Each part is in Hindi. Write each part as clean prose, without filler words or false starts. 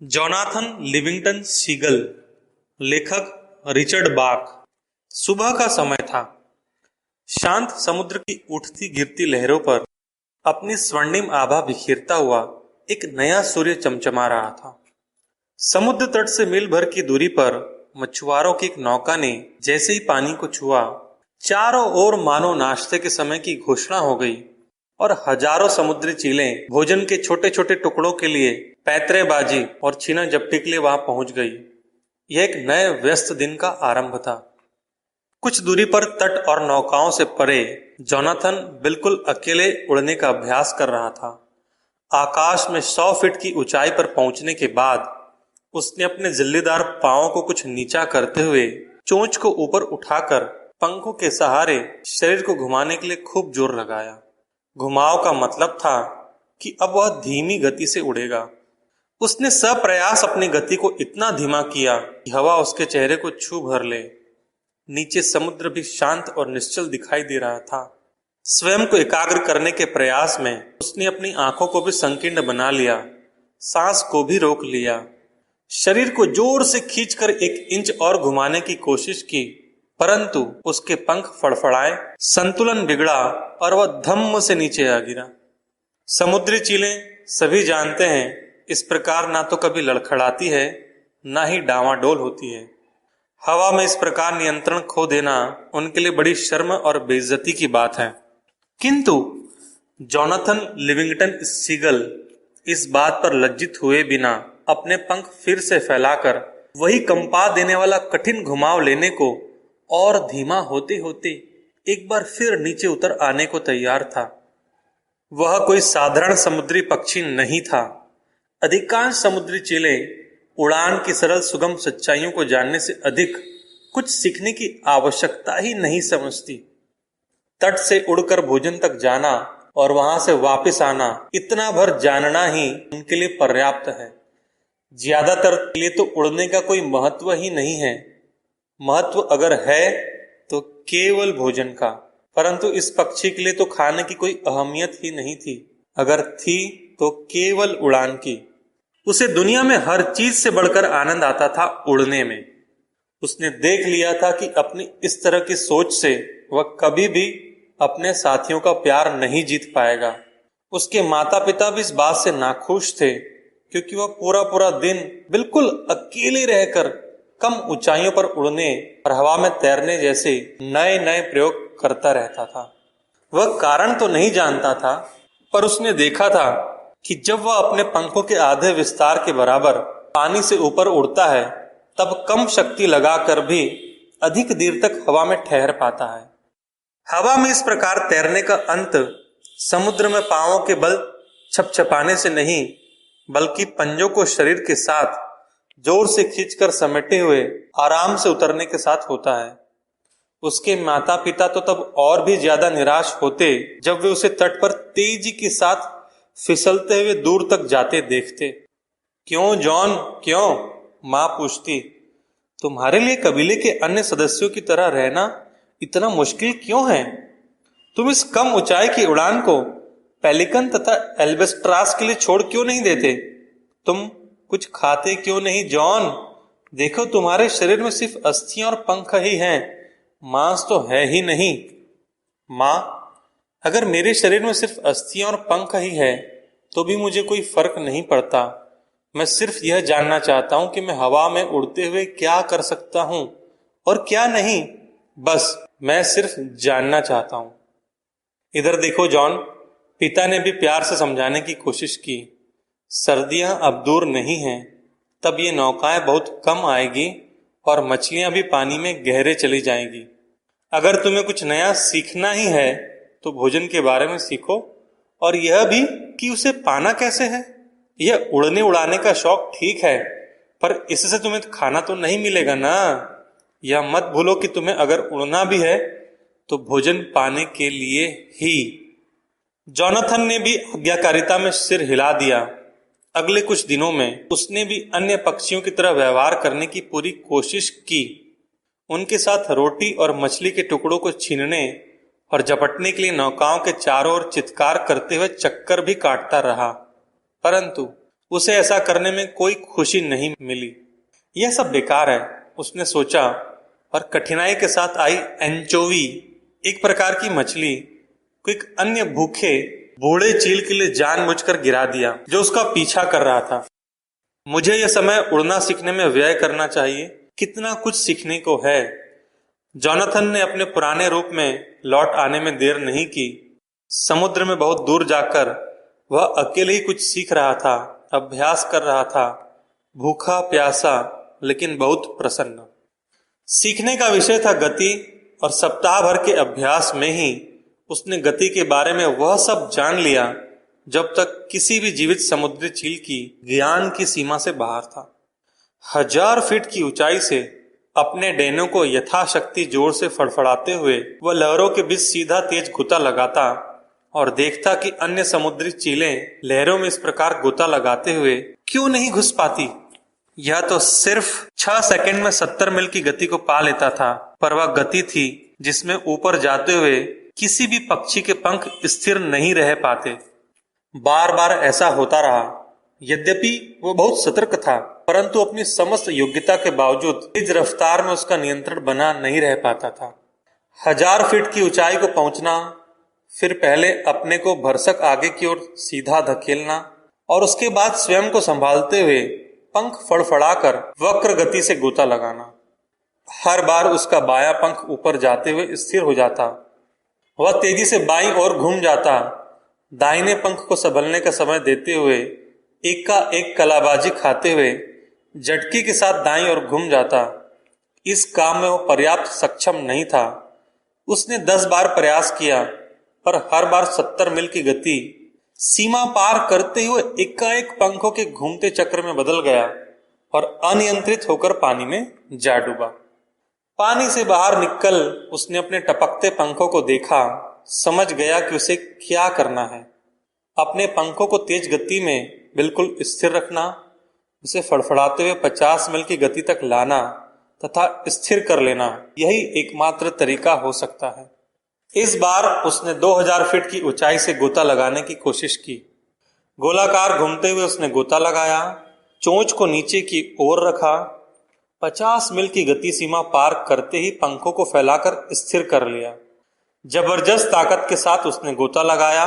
जोनाथन लिविंगस्टन सीगल, लेखक रिचर्ड बाक। सुबह का समय था। शांत समुद्र की उठती गिरती लहरों पर अपनी स्वर्णिम आभा बिखेरता हुआ एक नया सूर्य चमचमा रहा था। समुद्र तट से मील भर की दूरी पर मछुआरों की एक नौका ने जैसे ही पानी को छुआ, चारों ओर मानो नाश्ते के समय की घोषणा हो गई और हजारों समुद्री चीलें भोजन के छोटे छोटे टुकड़ों के लिए पैतरेबाजी और छीना झपटी के लिए वहां पहुंच गई। यह एक नए व्यस्त दिन का आरंभ था। कुछ दूरी पर तट और नौकाओं से परे जोनाथन बिल्कुल अकेले उड़ने का अभ्यास कर रहा था। आकाश में 100 फीट की ऊंचाई पर पहुंचने के बाद उसने अपने जिल्लेदार पांवों को कुछ नीचा करते हुए चोंच को ऊपर उठाकर पंखों के सहारे शरीर को घुमाने के लिए खूब जोर लगाया। घुमाव का मतलब था कि अब वह धीमी गति से उड़ेगा। उसने सप्रयास अपनी गति को इतना धीमा किया कि हवा उसके चेहरे को छू भर ले। नीचे समुद्र भी शांत और निश्चल दिखाई दे रहा था। स्वयं को एकाग्र करने के प्रयास में उसने अपनी आंखों को भी संकीर्ण बना लिया, सांस को भी रोक लिया, शरीर को जोर से खींचकर 1 इंच और घुमाने की कोशिश की, परंतु उसके पंख फड़फड़ाए, संतुलन बिगड़ा और वह धम्म से नीचे आ गिरा। समुद्री चीलें सभी जानते हैं, इस प्रकार ना तो कभी लड़खड़ाती है, ना ही डावाडोल होती है। हवा में इस प्रकार नियंत्रण खो देना उनके लिए बड़ी शर्म और बेइज्जती की बात है। किंतु जोनाथन लिविंगस्टन सीगल इस बात पर लज्जित हुए बिना अपने पंख फिर से फैलाकर वही कंपा देने वाला कठिन घुमाव लेने को और धीमा होते होते एक बार फिर नीचे उतर आने को तैयार था। वह कोई साधारण समुद्री पक्षी नहीं था। अधिकांश समुद्री चीलें उड़ान की सरल सुगम सच्चाइयों को जानने से अधिक कुछ सीखने की आवश्यकता ही नहीं समझती। तट से उड़कर भोजन तक जाना और वहां से वापस आना, इतना भर जानना ही उनके लिए पर्याप्त है। ज्यादातर के लिए तो उड़ने का कोई महत्व ही नहीं है। महत्व अगर है तो केवल भोजन का, परंतु इस पक्षी के लिए तो खाने की कोई अहमियत ही नहीं थी। अगर थी तो केवल उड़ान की। उसे दुनिया में हर चीज से बढ़कर आनंद आता था उड़ने में। उसने देख लिया था कि अपनी इस तरह की सोच से वह कभी भी अपने साथियों का प्यार नहीं जीत पाएगा। उसके माता पिता भी इस बात से नाखुश थे, क्योंकि वह पूरा पूरा दिन बिल्कुल अकेले रहकर कम ऊंचाइयों पर उड़ने और हवा में तैरने जैसे नए नए प्रयोग करता रहता था। वह कारण तो नहीं जानता था, पर उसने देखा था कि जब वह अपने पंखों के आधे विस्तार के बराबर पानी से ऊपर उड़ता है, तब कम शक्ति लगाकर भी अधिक देर तक हवा में ठहर पाता है। हवा में इस प्रकार तैरने का अंत समुद्र में पांवों के बल छपछपाने से नहीं, बल्कि पंजों को शरीर के साथ जोर से खींचकर समेटे हुए आराम से उतरने के साथ होता है। उसके माता पिता तो तब और भी ज्यादा निराश होते जब वे उसे तट पर तेजी के साथ फिसलते हुए दूर तक जाते देखते। क्यों जॉन, क्यों? मां पूछती। तुम्हारे लिए कबीले के अन्य सदस्यों की तरह रहना इतना मुश्किल क्यों है? तुम इस कम ऊंचाई की उड़ान को पेलिकन तथा एल्बेस्ट्रास के लिए छोड़ क्यों नहीं देते? तुम कुछ खाते क्यों नहीं जॉन? देखो, तुम्हारे शरीर में सिर्फ अस्थियां और पंख ही हैं, मांस तो है ही नहीं। मां, अगर मेरे शरीर में सिर्फ अस्थियां और पंख ही है तो भी मुझे कोई फर्क नहीं पड़ता। मैं सिर्फ यह जानना चाहता हूं कि मैं हवा में उड़ते हुए क्या कर सकता हूं और क्या नहीं। बस मैं सिर्फ जानना चाहता हूं। इधर देखो जॉन, पिता ने भी प्यार से समझाने की कोशिश की। सर्दियां अब दूर नहीं हैं, तब ये नौकाएं बहुत कम आएगी और मछलियां भी पानी में गहरे चली जाएंगी। अगर तुम्हें कुछ नया सीखना ही है तो भोजन के बारे में सीखो, और यह भी कि उसे पाना कैसे है। यह उड़ने उड़ाने का शौक ठीक है, पर इससे तुम्हें खाना तो नहीं मिलेगा ना। यह मत भूलो कि तुम्हें अगर उड़ना भी है तो भोजन पाने के लिए ही। जोनाथन ने भी आज्ञाकारिता में सिर हिला दिया। अगले कुछ दिनों में उसने भी अन्य पक्षियों की तरह व्यवहार करने की पूरी कोशिश की। उनके साथ रोटी और मछली के टुकड़ों को छीनने और झपटने के लिए नौकाओं के चारों ओर चित्कार करते हुए चक्कर भी काटता रहा, परंतु उसे ऐसा करने में कोई खुशी नहीं मिली। यह सब बेकार है, उसने सोचा, और कठिनाई के साथ आई एंचोवी, एक प्रकार की मछली, को एक अन्य भूखे बूढ़े चील के लिए जानबूझकर गिरा दिया जो उसका पीछा कर रहा था। मुझे यह समय उड़ना सीखने में व्यय करना चाहिए, कितना कुछ सीखने को है। जोनाथन ने अपने पुराने रूप में लौट आने में देर नहीं की। समुद्र में बहुत दूर जाकर वह अकेले ही कुछ सीख रहा था, अभ्यास कर रहा था, भूखा प्यासा लेकिन बहुत प्रसन्न। सीखने का विषय था गति, और सप्ताह भर के अभ्यास में ही उसने गति के बारे में वह सब जान लिया जब तक किसी भी जीवित समुद्री चील की ज्ञान की सीमा से बाहर था। 1000 फीट की ऊंचाई से अपने डैनों को यथाशक्ति जोर से फड़फड़ाते हुए वह लहरों के बीच सीधा तेज गोता लगाता और देखता कि अन्य समुद्री चीलें लहरों में इस प्रकार गोता लगाते हुए क्यों नहीं घुस पाती। यह तो सिर्फ 6 सेकंड में 70 मील की गति को पा लेता था, पर वह गति थी जिसमें ऊपर जाते हुए किसी भी पक्षी के पंख स्थिर नहीं रह पाते। बार बार ऐसा होता रहा। यद्यपि वो बहुत सतर्क था, परंतु अपनी समस्त योग्यता के बावजूद तेज रफ्तार में उसका नियंत्रण बना नहीं रह पाता था। 1000 फीट की ऊंचाई को पहुंचना, फिर पहले अपने को भरसक आगे की ओर सीधा धकेलना और उसके बाद स्वयं को संभालते हुए पंख फड़फड़ाकर वक्र गति से गोता लगाना। हर बार उसका बायां पंख ऊपर जाते हुए स्थिर हो जाता, वह तेजी से बाईं ओर घूम जाता, दाहिने पंख को संभलने का समय देते हुए एक का एक कलाबाजी खाते हुए झटके के साथ दाईं ओर घूम जाता। इस काम में वो पर्याप्त सक्षम नहीं था। उसने 10 बार प्रयास किया, पर हर बार 70 मील की गति सीमा पार करते हुए एकाएक पंखों के घूमते चक्र में बदल गया और अनियंत्रित होकर पानी में जा डूबा। पानी से बाहर निकल उसने अपने टपकते पंखों को देखा, समझ गया कि उसे क्या करना है। अपने पंखों को तेज गति में बिल्कुल स्थिर रखना, उसे फड़फड़ाते हुए 50 मील की गति तक लाना तथा स्थिर कर लेना, यही एकमात्र तरीका हो सकता है। इस बार उसने 2000 फीट की ऊंचाई से गोता लगाने की कोशिश की। गोलाकार घूमते हुए उसने गोता लगाया, चोंच को नीचे की ओर रखा, 50 मील की गति सीमा पार करते ही पंखों को फैलाकर स्थिर कर लिया। जबरदस्त ताकत के साथ उसने गोता लगाया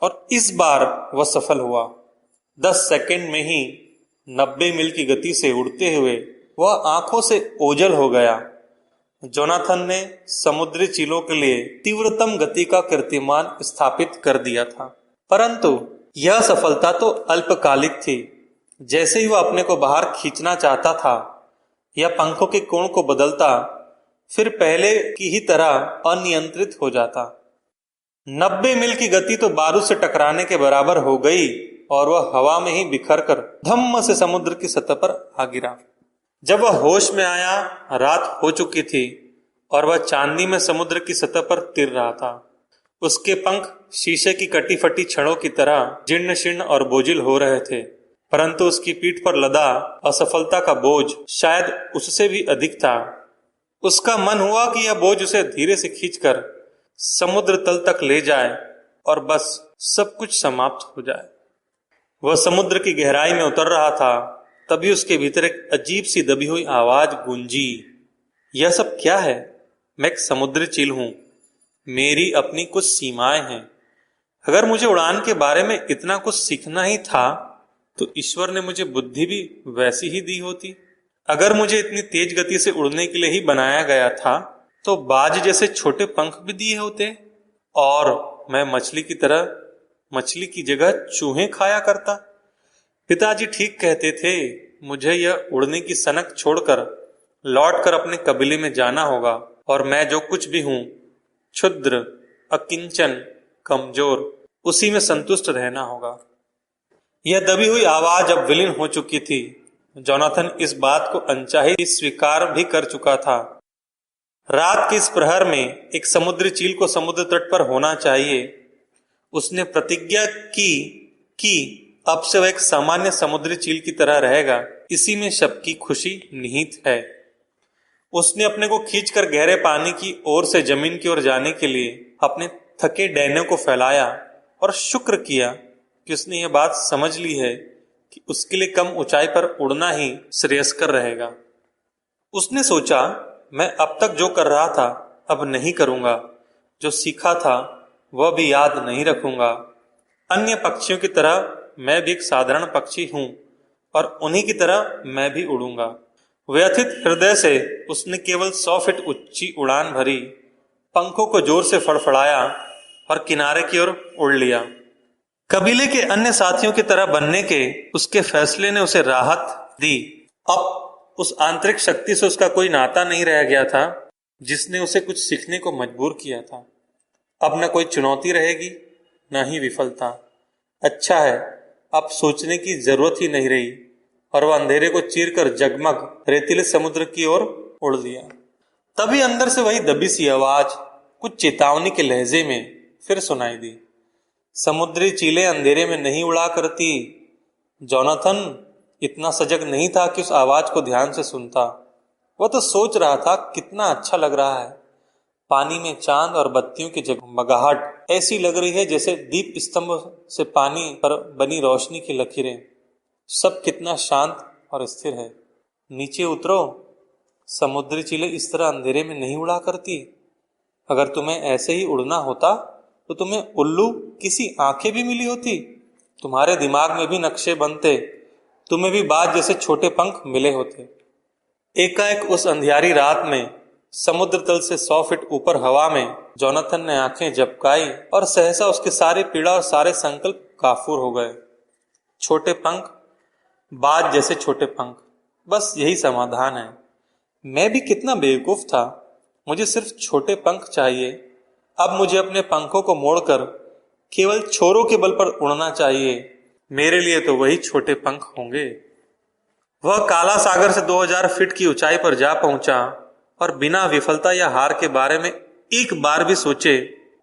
और इस बार वह सफल हुआ। 10 सेकंड में ही 90 मील की गति से उड़ते हुए वह आंखों से ओझल हो गया। जोनाथन ने समुद्री चीलों के लिए तीव्रतम गति का कीर्तिमान स्थापित कर दिया था, परंतु यह सफलता तो अल्पकालिक थी। जैसे ही वह अपने को बाहर खींचना चाहता था या पंखों के कोण को बदलता, फिर पहले की ही तरह अनियंत्रित हो जाता। 90 मील की गति तो बारूद से टकराने के बराबर हो गई और वह हवा में ही बिखरकर धम्म से समुद्र की सतह पर आ गिरा। जब वह होश में आया, रात हो चुकी थी और वह चांदनी में समुद्र की सतह पर तिर रहा था। उसके पंख शीशे की कटी फटी छड़ों की तरह जीर्ण शीर्ण और बोझिल हो रहे थे, परंतु उसकी पीठ पर लदा असफलता का बोझ शायद उससे भी अधिक था। उसका मन हुआ कि यह बोझ उसे धीरे से खींचकर समुद्र तल तक ले जाए और बस सब कुछ समाप्त हो जाए। वह समुद्र की गहराई में उतर रहा था, तभी उसके भीतर एक अजीब सी दबी हुई आवाज गूंजी। यह सब क्या है? मैं एक समुद्री चील हूं, मेरी अपनी कुछ सीमाएं हैं। अगर मुझे उड़ान के बारे में इतना कुछ सीखना ही था तो ईश्वर ने मुझे बुद्धि भी वैसी ही दी होती। अगर मुझे इतनी तेज गति से उड़ने के लिए ही बनाया गया था तो बाज जैसे छोटे पंख भी दिए होते और मैं मछली की तरह मछली की जगह चूहे खाया करता। पिताजी ठीक कहते थे, मुझे यह उड़ने की सनक छोड़कर लौटकर अपने कबीले में जाना होगा और मैं जो कुछ भी हूं, क्षुद्र, अकिंचन, कमजोर, उसी में संतुष्ट रहना होगा। यह दबी हुई आवाज अब विलीन हो चुकी थी। जोनाथन इस बात को अनचाही स्वीकार भी कर चुका था। रात के इस प्रहर में एक समुद्री चील को समुद्र तट पर होना चाहिए। उसने प्रतिज्ञा की कि अब से वह एक सामान्य समुद्री चील की तरह रहेगा। इसी में सबकी खुशी निहित है। उसने अपने को खींचकर गहरे पानी की ओर से जमीन की ओर जाने के लिए अपने थके डैनों को फैलाया और शुक्र किया कि उसने यह बात समझ ली है कि उसके लिए कम ऊंचाई पर उड़ना ही श्रेयस्कर रहेगा। उसने सोचा, मैं अब तक जो कर रहा था अब नहीं करूंगा, जो सीखा था वह भी याद नहीं रखूंगा। अन्य पक्षियों की तरह मैं भी एक साधारण पक्षी हूं और उन्हीं की तरह मैं भी उड़ूंगा। व्यथित हृदय से उसने केवल 100 फीट ऊंची उड़ान भरी, पंखों को जोर से फड़फड़ाया और किनारे की ओर उड़ लिया। कबीले के अन्य साथियों की तरह बनने के उसके फैसले ने उसे राहत दी। अब उस आंतरिक शक्ति से उसका कोई नाता नहीं रह गया था जिसने उसे कुछ सीखने को मजबूर किया था। अब न कोई चुनौती रहेगी, न ही विफलता। अच्छा है, अब सोचने की जरूरत ही नहीं रही और वह अंधेरे को चीरकर जगमग रेतीले समुद्र की ओर उड़ लिया। तभी अंदर से वही दबी सी आवाज कुछ चेतावनी के लहजे में फिर सुनाई दी। समुद्री चीलें अंधेरे में नहीं उड़ा करती। जोनाथन इतना सजग नहीं था कि उस आवाज को ध्यान से सुनता। वह तो सोच रहा था कितना अच्छा लग रहा है। पानी में चांद और बत्तियों की जगमगाहट ऐसी लग रही है जैसे दीप स्तंभ से पानी पर बनी रोशनी की लकीरें। सब कितना शांत और स्थिर है। नीचे उतरो, समुद्री चीलें इस तरह अंधेरे में नहीं उड़ा करती। अगर तुम्हें ऐसे ही उड़ना होता तो तुम्हें उल्लू किसी आंखें भी मिली होती, तुम्हारे दिमाग में भी नक्शे बनते, तुम्हें भी बाज जैसे छोटे पंख मिले होते। एकाएक उस अंधियारी रात में समुद्र तल से 100 फीट ऊपर हवा में जोनाथन ने आंखें झपकाई और सहसा उसके सारे पीड़ा और सारे संकल्प काफूर हो गए। छोटे पंख, बाज जैसे छोटे पंख, बस यही समाधान है। मैं भी कितना बेवकूफ था, मुझे सिर्फ छोटे पंख चाहिए। अब मुझे अपने पंखों को मोड़कर केवल छोरों के बल पर उड़ना चाहिए। मेरे लिए तो वही छोटे पंख होंगे। वह काला सागर से 2000 फीट की ऊंचाई पर जा पहुंचा और बिना विफलता या हार के बारे में एक बार भी सोचे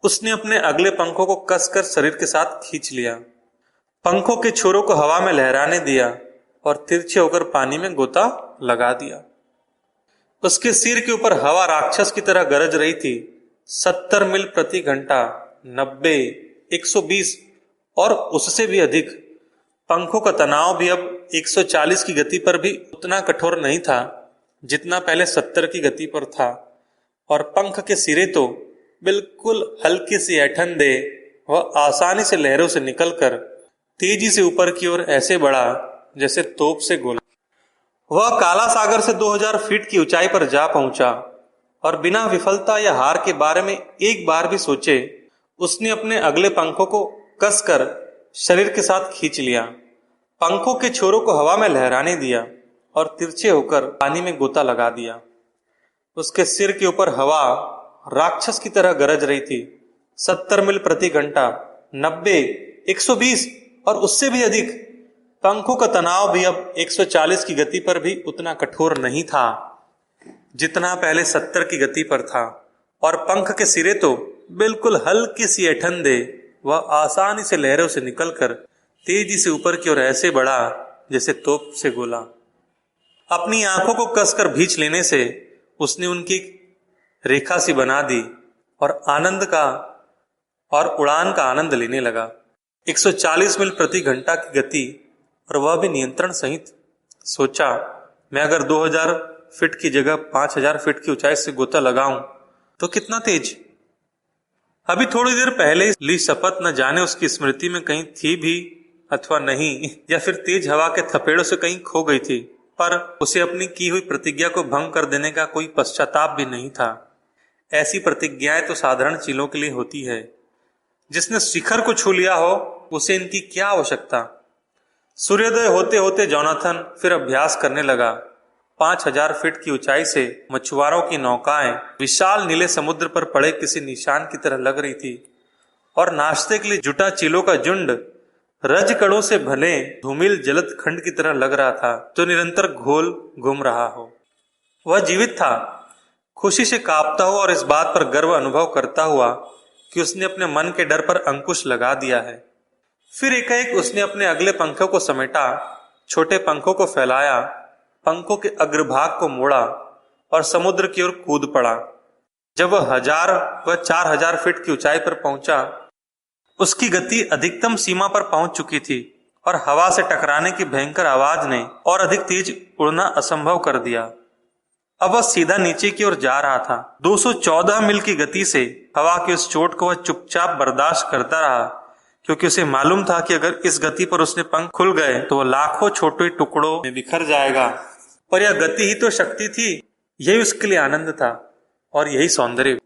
उसने अपने अगले पंखों को कसकर शरीर के साथ खींच लिया। पंखों के छोरों को हवा में लहराने दिया और तिरछे होकर पानी में गोता लगा दिया। उसके सिर के ऊपर हवा राक्षस की तरह गरज रही थी। 70 मील प्रति घंटा, 90, 120 और उससे भी अधिक। पंखों का तनाव भी अब 140 की गति पर भी उतना कठोर नहीं था जितना पहले 70 की गति पर था। और पंख के सिरे तो बिल्कुल हल्की सी ऐंठन दे वह आसानी से लहरों से निकलकर तेजी से ऊपर की ओर ऐसे बढ़ा जैसे तोप से गोला। वह काला सागर से 2000 फीट की ऊंचाई पर जा पहुंचा और बिना विफलता या हार के बारे में एक बार भी सोचे उसने अपने अगले पंखों को कसकर शरीर के साथ खींच लिया। पंखों के छोरों को हवा में लहराने दिया और तिरछे होकर पानी में गोता लगा दिया। उसके सिर के ऊपर हवा राक्षस की तरह गरज रही थी। 70 मील प्रति घंटा, 90, 120 और उससे भी अधिक। पंखों का तनाव भी अब 140 की गति पर भी उतना कठोर नहीं था जितना पहले 70 की गति पर था। और पंख के सिरे तो बिल्कुल हल्की सी ऐंठन दे वह आसानी से लहरों से निकलकर तेजी से ऊपर की ओर ऐसे बढ़ा जैसे तोप से गोला। अपनी आंखों को कसकर भींच लेने से उसने उनकी रेखा सी बना दी और उड़ान का आनंद लेने लगा। 140 मील प्रति घंटा की गति और वह भी नियंत्रण सहित। सोचा, मैं अगर 2000 फीट की जगह 5000 फीट की ऊंचाई से गोता लगाऊं तो कितना तेज। अभी थोड़ी देर पहले ली शपथ न जाने उसकी स्मृति में कहीं थी भी अथवा नहीं, या फिर तेज हवा के थपेड़ों से कहीं खो गई थी, पर उसे अपनी की हुई प्रतिज्ञा को भंग कर देने का कोई पश्चाताप भी नहीं था। ऐसी प्रतिज्ञाएं तो साधारण चीलों के लिए होती है। जिसने शिखर को छू लिया हो उसे इनकी क्या आवश्यकता। सूर्योदय होते होते जोनाथन फिर अभ्यास करने लगा। 5000 फीट की ऊंचाई से मछुआरों की नौकाएं विशाल नीले समुद्र पर पड़े किसी निशान की तरह लग रही थी और नाश्ते के लिए जुटा चीलों का झुंड रजकणों से भले धूमिल जलद खंड की तरह लग रहा था जो निरंतर घोल घूम रहा हो। वह जीवित था, खुशी से कांपता हुआ और इस बात पर गर्व अनुभव करता हुआ कि उसने अपने मन के डर पर अंकुश लगा दिया है। फिर एकाएक उसने अपने अगले पंखों को समेटा, छोटे पंखों को फैलाया, पंखों के अग्रभाग को मोड़ा और समुद्र की ओर कूद पड़ा। जब वह 4000 फीट की ऊंचाई पर पहुंचा, उसकी गति अधिकतम सीमा पर पहुंच चुकी थी और हवा से टकराने की भयंकर आवाज ने और अधिक तेज उड़ना असंभव कर दिया। अब वह सीधा नीचे की ओर जा रहा था। 214 मील की गति से हवा की उस चोट को वह चुपचाप बर्दाश्त करता रहा, क्योंकि उसे मालूम था कि अगर इस गति पर उसने पंख खुल गए तो वह लाखों छोटे टुकड़ों में बिखर जाएगा। पर यह गति ही तो शक्ति थी, यही उसके लिए आनंद था और यही सौंदर्य।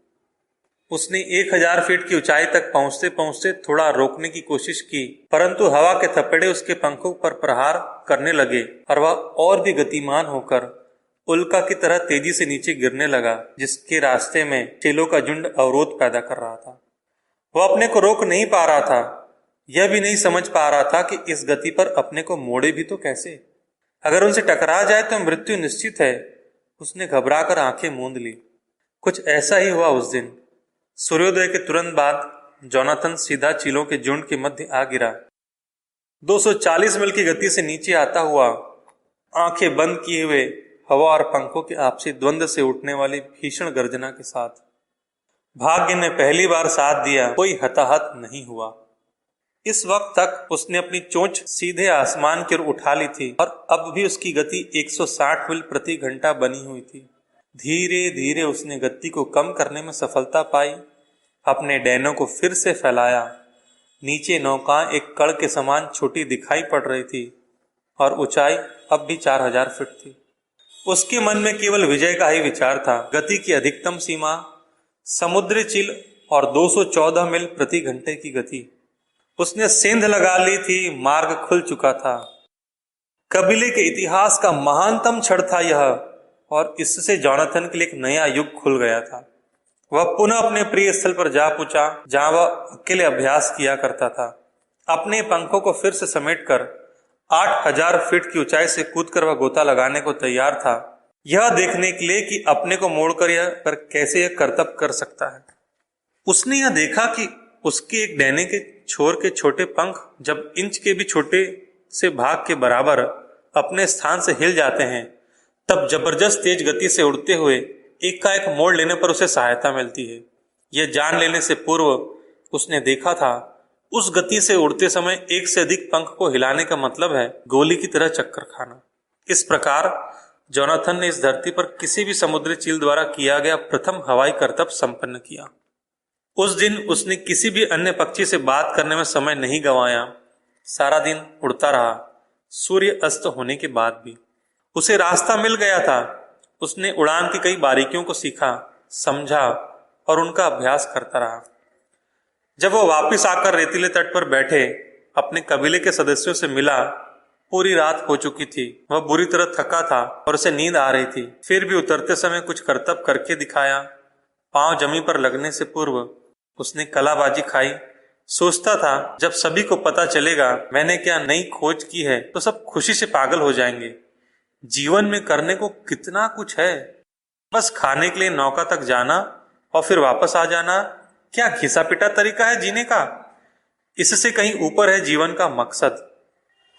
उसने 1000 फीट की ऊंचाई तक पहुंचते पहुंचते थोड़ा रोकने की कोशिश की, परंतु हवा के थपेड़े उसके पंखों पर प्रहार करने लगे और वह और भी गतिमान होकर उल्का की तरह तेजी से नीचे गिरने लगा, जिसके रास्ते में चीलों का झुंड अवरोध पैदा कर रहा था। वह अपने को रोक नहीं पा रहा था, यह भी नहीं समझ पा रहा था कि इस गति पर अपने को मोड़े भी तो कैसे। अगर उनसे टकरा जाए तो मृत्यु निश्चित है। उसने घबराकर आंखें मूंद ली। कुछ ऐसा ही हुआ उस दिन। सूर्योदय के तुरंत बाद जोनाथन सीधा चीलों के झुंड के मध्य आ गिरा। 240 मील की गति से नीचे आता हुआ, आंखें बंद किए हुए, हवा और पंखों के आपसी द्वंद्व से उठने वाली भीषण गर्जना के साथ। भाग्य ने पहली बार साथ दिया, कोई हताहत नहीं हुआ। इस वक्त तक उसने अपनी चोंच सीधे आसमान की ओर उठा ली थी और अब भी उसकी गति 160 मील प्रति घंटा बनी हुई थी। धीरे धीरे उसने गति को कम करने में सफलता पाई। अपने डैनों को फिर से फैलाया। नीचे नौका एक कण के समान छोटी दिखाई पड़ रही थी और ऊंचाई अब भी 4000 फीट थी। उसके मन में केवल विजय का ही विचार था। गति की अधिकतम सीमा समुद्री चिल और 214 मील प्रति घंटे की गति। उसने सेंध लगा ली थी, मार्ग खुल चुका था। कबीले के इतिहास का महानतम क्षण था यह, और इससे जोनाथन के लिए एक नया युग खुल गया था। वह पुनः अपने प्रिय स्थल पर जा पहुंचा, जहां वह अकेले अभ्यास किया करता था। अपने पंखों को फिर से समेटकर 8000 फीट की ऊंचाई से कूदकर वह गोता लगाने को तैयार था, यह देखने के लिए कि अपने को मोड़कर कैसे यह करतब कर सकता है। उसने यह देखा कि उसके एक डैने के छोर के छोटे पंख जब इंच के भी छोटे से भाग के बराबर अपने स्थान से हिल जाते हैं, तब जबरदस्त तेज गति से उड़ते हुए एक का एक मोड़ लेने पर उसे सहायता मिलती है। यह जान लेने से पूर्व उसने देखा था, उस गति से उड़ते समय एक से अधिक पंख को हिलाने का मतलब है गोली की तरह चक्कर खाना। इस प्रकार जोनाथन ने इस धरती पर किसी भी समुद्री चील द्वारा किया गया प्रथम हवाई करतब संपन्न किया। उस दिन उसने किसी भी अन्य पक्षी से बात करने में समय नहीं गंवाया। सारा दिन उड़ता रहा, सूर्य अस्त होने के बाद भी। उसे रास्ता मिल गया था। उसने उड़ान की कई बारीकियों को सीखा, समझा और उनका अभ्यास करता रहा। जब वह वापस आकर रेतीले तट पर बैठे अपने कबीले के सदस्यों से मिला, पूरी रात हो चुकी थी। वह बुरी तरह थका था और उसे नींद आ रही थी। फिर भी उतरते समय कुछ करतब करके दिखाया। पांव जमीन पर लगने से पूर्व उसने कलाबाजी खाई। सोचता था, जब सभी को पता चलेगा मैंने क्या नई खोज की है तो सब खुशी से पागल हो जाएंगे। जीवन में करने को कितना कुछ है, बस खाने के लिए नौका तक जाना और फिर वापस आ जाना। क्या घिसा पिटा तरीका है जीने का? इससे कहीं ऊपर है जीवन का मकसद।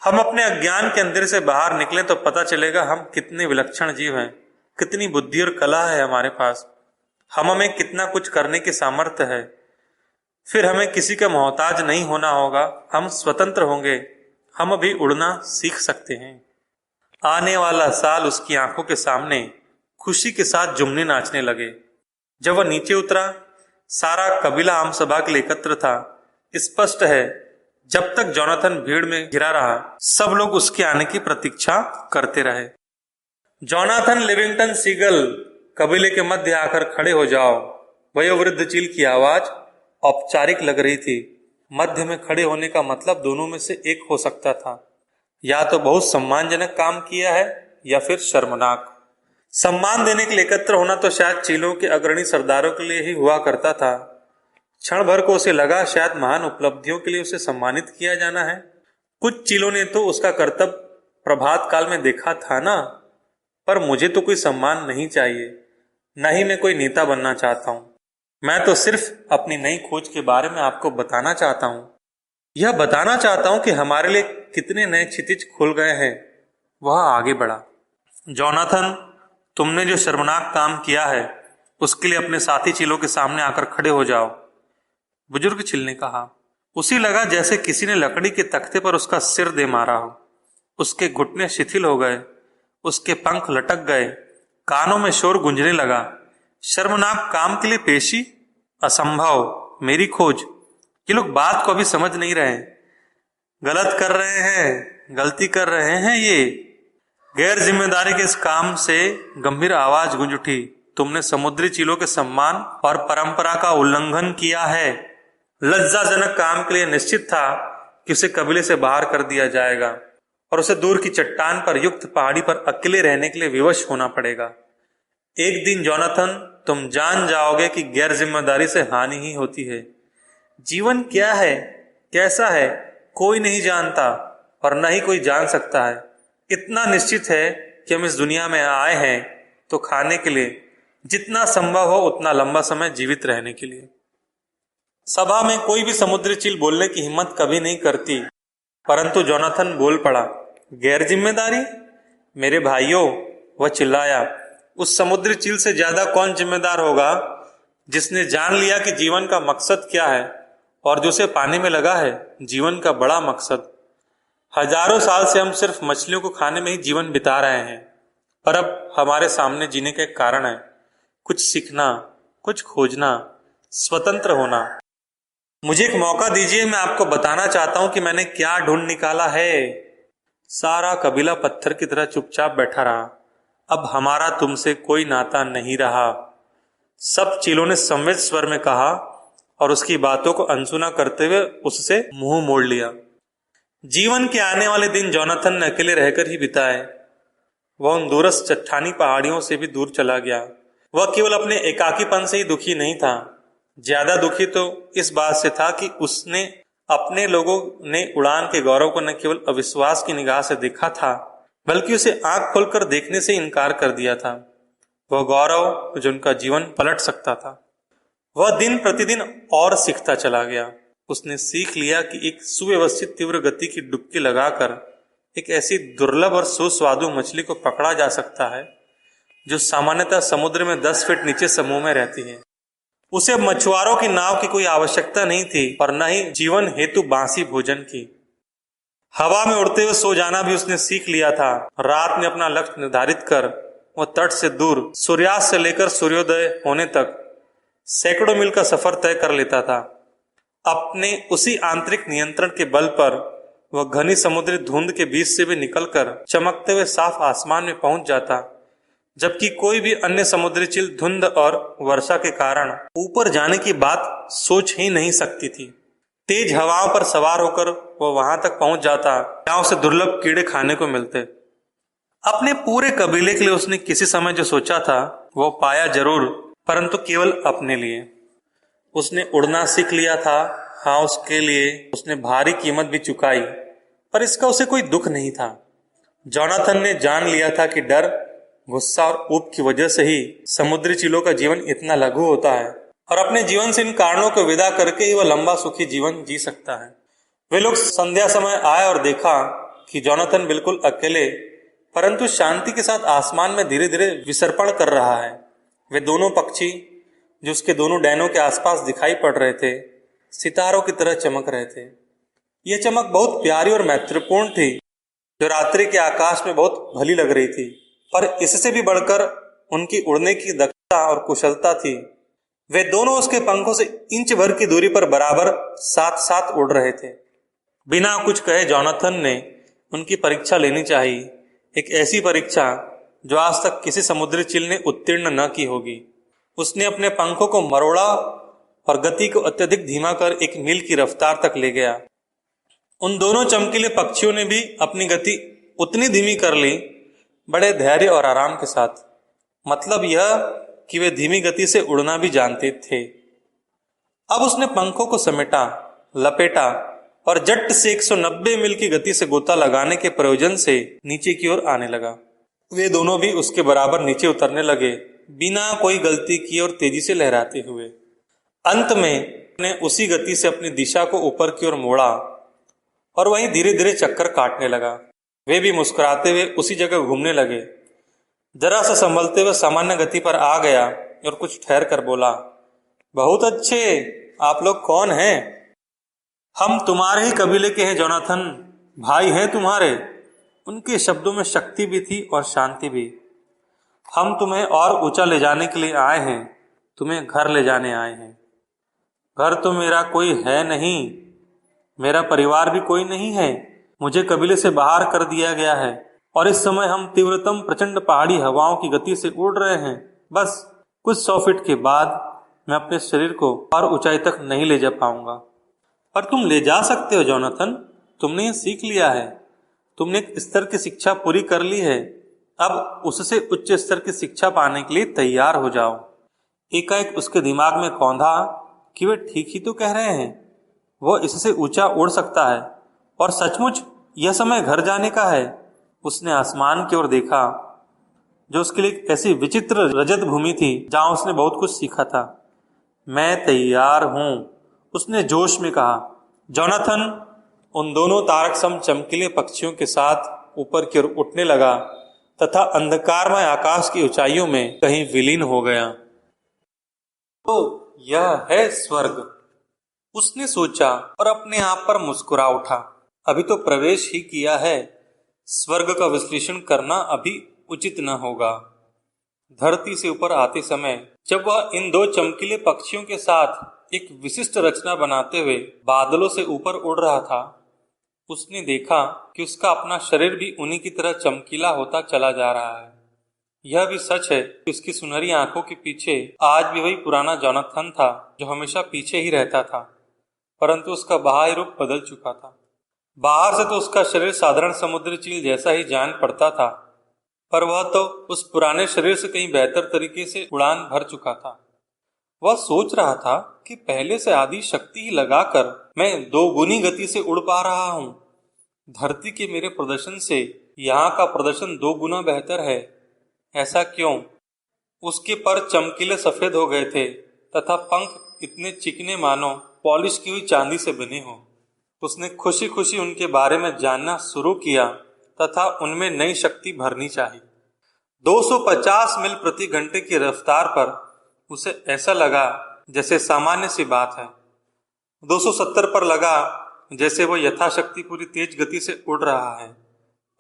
हम अपने अज्ञान के अंधेरे से बाहर निकलें तो पता चलेगा हम कितने विलक्षण जीव हैं, कितनी बुद्धि और कला है हमारे पास, हमें कितना कुछ करने की सामर्थ्य है। फिर हमें किसी का मोहताज नहीं होना होगा, हम स्वतंत्र होंगे, हम अभी उड़ना सीख सकते हैं। आने वाला साल उसकी आंखों के सामने खुशी के साथ जुमने नाचने लगे। जब वह नीचे उतरा, सारा कबीला आम सभा के लिए एकत्र था। स्पष्ट है, जब तक जोनाथन भीड़ में घिरा रहा, सब लोग उसके आने की प्रतीक्षा करते रहे। जोनाथन लिविंगस्टन सीगल, कबीले के मध्य आकर खड़े हो जाओ। वयोवृद्ध चील की आवाज औपचारिक लग रही थी। मध्य में खड़े होने का मतलब दोनों में से एक हो सकता था, या तो बहुत सम्मानजनक काम किया है या फिर शर्मनाक। सम्मान देने के लिए एकत्र होना तो शायद चीलों के अग्रणी सरदारों के लिए ही हुआ करता था। क्षण भर को उसे लगा शायद महान उपलब्धियों के लिए उसे सम्मानित किया जाना है। कुछ चीलों ने तो उसका कर्तव्य प्रभात काल में देखा था ना। पर मुझे तो कोई सम्मान नहीं चाहिए, न ही मैं कोई नेता बनना चाहता हूं। मैं तो सिर्फ अपनी नई खोज के बारे में आपको बताना चाहता हूं। यह बताना चाहता हूं कि हमारे लिए कितने नए क्षितिज खुल गए हैं। वह आगे बढ़ा। जोनाथन, तुमने जो शर्मनाक काम किया है उसके लिए अपने साथी चीलों के सामने आकर खड़े हो जाओ, बुजुर्ग चील ने कहा। उसी लगा जैसे किसी ने लकड़ी के तख्ते पर उसका सिर दे मारा हो। उसके घुटने शिथिल हो गए, उसके पंख लटक गए, कानों में शोर गूंजने लगा। शर्मनाक काम के लिए पेशी, असंभव, मेरी खोज। ये लोग बात को अभी समझ नहीं रहे, गलत कर रहे हैं, गलती कर रहे हैं ये। गैर जिम्मेदारी के इस काम से गंभीर आवाज गूंज उठी, तुमने समुद्री चीलों के सम्मान और परंपरा का उल्लंघन किया है। लज्जाजनक काम के लिए निश्चित था कि उसे कबीले से बाहर कर दिया जाएगा और उसे दूर की चट्टान पर युक्त पहाड़ी पर अकेले रहने के लिए विवश होना पड़ेगा। एक दिन जोनाथन, तुम जान जाओगे कि गैर जिम्मेदारी से हानि ही होती है। जीवन क्या है, कैसा है, कोई नहीं जानता और न ही कोई जान सकता है। इतना निश्चित है कि हम इस दुनिया में आए हैं तो खाने के लिए, जितना संभव हो उतना लंबा समय जीवित रहने के लिए। सभा में कोई भी समुद्री चील बोलने की हिम्मत कभी नहीं करती, परंतु जोनाथन बोल पड़ा, गैर जिम्मेदारी? मेरे भाइयों, वह चिल्लाया, उस समुद्री चील से ज्यादा कौन जिम्मेदार होगा जिसने जान लिया कि जीवन का मकसद क्या है और जो उसे पाने में लगा है जीवन का बड़ा मकसद। हजारों साल से हम सिर्फ मछलियों को खाने में ही जीवन बिता रहे हैं, पर अब हमारे सामने जीने का एक कारण है, कुछ सीखना, कुछ खोजना, स्वतंत्र होना। मुझे एक मौका दीजिए, मैं आपको बताना चाहता हूं कि मैंने क्या ढूंढ निकाला है। सारा कबीला पत्थर की तरह चुपचाप बैठा रहा। अब हमारा तुमसे कोई नाता नहीं रहा, सब चीलों ने संवेद स्वर में कहा और उसकी बातों को अनसुना करते हुए उससे मुंह मोड़ लिया। जीवन के आने वाले दिन जोनाथन ने अकेले रहकर ही बिताए। वह उन दूरस्थ चट्टानी पहाड़ियों से भी दूर चला गया। वह केवल अपने एकाकीपन से ही दुखी नहीं था, ज्यादा दुखी तो इस बात से था कि उसने अपने लोगों ने उड़ान के गौरव को न केवल अविश्वास की निगाह से देखा था, बल्कि उसे आंख खोलकर देखने से इनकार कर दिया था। वह गौरव जो उनका जीवन पलट सकता था। वह दिन प्रतिदिन और सीखता चला गया। उसने सीख लिया कि एक सुव्यवस्थित तीव्र गति की डुबकी लगाकर एक ऐसी दुर्लभ और सुस्वादु मछली को पकड़ा जा सकता है जो सामान्यतः समुद्र में 10 फीट नीचे समूह में रहती है। उसे मछुआरों की नाव की कोई आवश्यकता नहीं थी और न ही जीवन हेतु बासी भोजन की। हवा में उड़ते हुए सो जाना भी उसने सीख लिया था। रात में अपना लक्ष्य निर्धारित कर वह तट से दूर सूर्यास्त से लेकर सूर्योदय होने तक सैकड़ों मील का सफर तय कर लेता था। अपने उसी आंतरिक नियंत्रण के बल पर वह घनी समुद्री धुंध के बीच से भी निकलकर चमकते हुए साफ आसमान में पहुंच जाता, जबकि कोई भी अन्य समुद्री चील धुंध और वर्षा के कारण ऊपर जाने की बात सोच ही नहीं सकती थी। तेज हवाओं पर सवार होकर वह वहां तक पहुंच जाता जहां उसे दुर्लभ कीड़े खाने को मिलते। अपने पूरे कबीले के लिए उसने किसी समय जो सोचा था वो पाया जरूर, परंतु केवल अपने लिए। उसने उड़ना सीख लिया था, हाँ, उसके लिए उसने भारी कीमत भी चुकाई, पर इसका उसे कोई दुख नहीं था। जोनाथन ने जान लिया था कि डर, गुस्सा और ऊब की वजह से ही समुद्री चीलों का जीवन इतना लघु होता है और अपने जीवन से इन कारणों को विदा करके ही वह लंबा सुखी जीवन जी सकता है। वे लोग संध्या समय आए और देखा कि जोनाथन बिल्कुल अकेले परंतु शांति के साथ आसमान में धीरे धीरे विसर्पण कर रहा है। वे दोनों पक्षी जो उसके दोनों डैनों के आसपास दिखाई पड़ रहे थे, सितारों की तरह चमक रहे थे। यह चमक बहुत प्यारी और महत्वपूर्ण थी, जो रात्रि के आकाश में बहुत भली लग रही थी, पर इससे भी बढ़कर उनकी उड़ने की दक्षता और कुशलता थी। वे दोनों उसके पंखों से इंच भर की दूरी पर बराबर साथ साथ उड़ रहे थे। बिना कुछ कहे जोनाथन ने उनकी परीक्षा लेनी चाहिए, एक ऐसी परीक्षा जो आज तक किसी समुद्री चील ने उत्तीर्ण न की होगी। उसने अपने पंखों को मरोड़ा और गति को अत्यधिक धीमा कर 1 मील की रफ्तार तक ले गया। उन दोनों चमकीले पक्षियों ने भी अपनी गति उतनी धीमी कर ली, बड़े धैर्य और आराम के साथ। मतलब यह कि वे धीमी गति से उड़ना भी जानते थे। अब उसने पंखों को समेटा, लपेटा और झट से 190 मील की गति से गोता लगाने के प्रयोजन से नीचे की ओर आने लगा। वे दोनों भी उसके बराबर नीचे उतरने लगे, बिना कोई गलती किए और तेजी से लहराते हुए। अंत में ने उसी गति से अपनी दिशा को ऊपर की ओर मोड़ा और वहीं धीरे धीरे चक्कर काटने लगा। वे भी मुस्कुराते हुए उसी जगह घूमने लगे। जरा सा संभलते हुए सामान्य गति पर आ गया और कुछ ठहर कर बोला, बहुत अच्छे, आप लोग कौन हैं? हम तुम्हारे ही कबीले के हैं जोनाथन, भाई हैं तुम्हारे। उनके शब्दों में शक्ति भी थी और शांति भी। हम तुम्हें और ऊंचा ले जाने के लिए आए हैं, तुम्हें घर ले जाने आए हैं। घर तो मेरा कोई है नहीं, मेरा परिवार भी कोई नहीं है। मुझे कबीले से बाहर कर दिया गया है और इस समय हम तीव्रतम प्रचंड पहाड़ी हवाओं की गति से उड़ रहे हैं। बस कुछ 100 फीट के बाद मैं अपने शरीर को और ऊंचाई तक नहीं ले जा पाऊंगा। पर तुम ले जा सकते हो जोनाथन, तुमने ये सीख लिया है, तुमने एक स्तर की शिक्षा पूरी कर ली है। अब उससे उच्च स्तर की शिक्षा पाने के लिए तैयार हो जाओ। एकाएक उसके दिमाग में कौंधा कि वे ठीक ही तो कह रहे हैं, वह इससे ऊंचा उड़ सकता है और सचमुच यह समय घर जाने का है। उसने आसमान की ओर देखा, जो उसके लिए एक ऐसी विचित्र रजत भूमि थी जहां उसने बहुत कुछ सीखा था। मैं तैयार हूं, उसने जोश में कहा। जोनाथन उन दोनों तारक सम चमकीले पक्षियों के साथ ऊपर की ओर उठने लगा तथा अंधकारमय आकाश की ऊंचाइयों में कहीं विलीन हो गया। तो यह है स्वर्ग, उसने सोचा और अपने आप पर मुस्कुरा उठा। अभी तो प्रवेश ही किया है, स्वर्ग का विश्लेषण करना अभी उचित न होगा। धरती से ऊपर आते समय जब वह इन दो चमकीले पक्षियों के साथ एक विशिष्ट रचना बनाते हुए बादलों से ऊपर उड़ रहा था, उसने देखा कि उसका अपना शरीर भी उन्हीं की तरह चमकीला होता चला जा रहा है। यह भी सच है कि उसकी सुनहरी आंखों के पीछे आज भी वही पुराना जोनाथन था जो हमेशा पीछे ही रहता था, परंतु उसका बाहरी रूप बदल चुका था। बाहर से तो उसका शरीर साधारण समुद्री चील जैसा ही जान पड़ता था, पर वह तो उस पुराने शरीर से कहीं बेहतर तरीके से उड़ान भर चुका था। वह सोच रहा था कि पहले से आधी शक्ति ही लगाकर मैं 2 गुनी गति से उड़ पा रहा हूँ। धरती के मेरे प्रदर्शन से यहाँ का प्रदर्शन 2 गुना बेहतर है। ऐसा क्यों? उसके पर चमकीले सफेद हो गए थे तथा पंख इतने चिकने मानो पॉलिश की हुई चांदी से बने हो। उसने खुशी खुशी उनके बारे में जानना शुरू किया तथा उनमें नई शक्ति भरनी चाहिए। 250 मील प्रति घंटे की रफ्तार पर उसे ऐसा लगा जैसे सामान्य सी बात है। 270 पर लगा जैसे वह यथाशक्ति पूरी तेज गति से उड़ रहा है,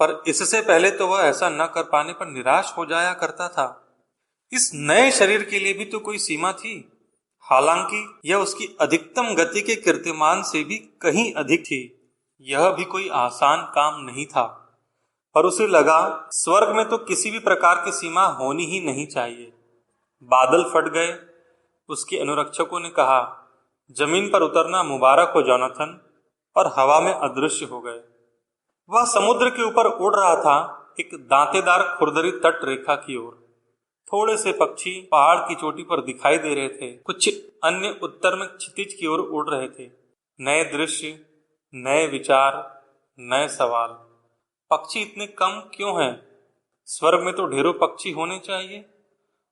पर इससे पहले तो वह ऐसा न कर पाने पर निराश हो जाया करता था। इस नए शरीर के लिए भी तो कोई सीमा थी, हालांकि यह उसकी अधिकतम गति के कीर्तिमान से भी कहीं अधिक थी। यह भी कोई आसान काम नहीं था, पर उसे लगा स्वर्ग में तो किसी भी प्रकार की सीमा होनी ही नहीं चाहिए। बादल फट गए। उसके अनुरक्षकों ने कहा, जमीन पर उतरना मुबारक हो जोनाथन, और हवा में अदृश्य हो गए। वह समुद्र के ऊपर उड़ रहा था, एक दांतेदार खुरदरी तट रेखा की ओर। थोड़े से पक्षी पहाड़ की चोटी पर दिखाई दे रहे थे, कुछ अन्य उत्तर में क्षितिज की ओर उड़ रहे थे। नए दृश्य, नए विचार, नए सवाल। पक्षी इतने कम क्यों हैं? स्वर्ग में तो ढेरों पक्षी होने चाहिए,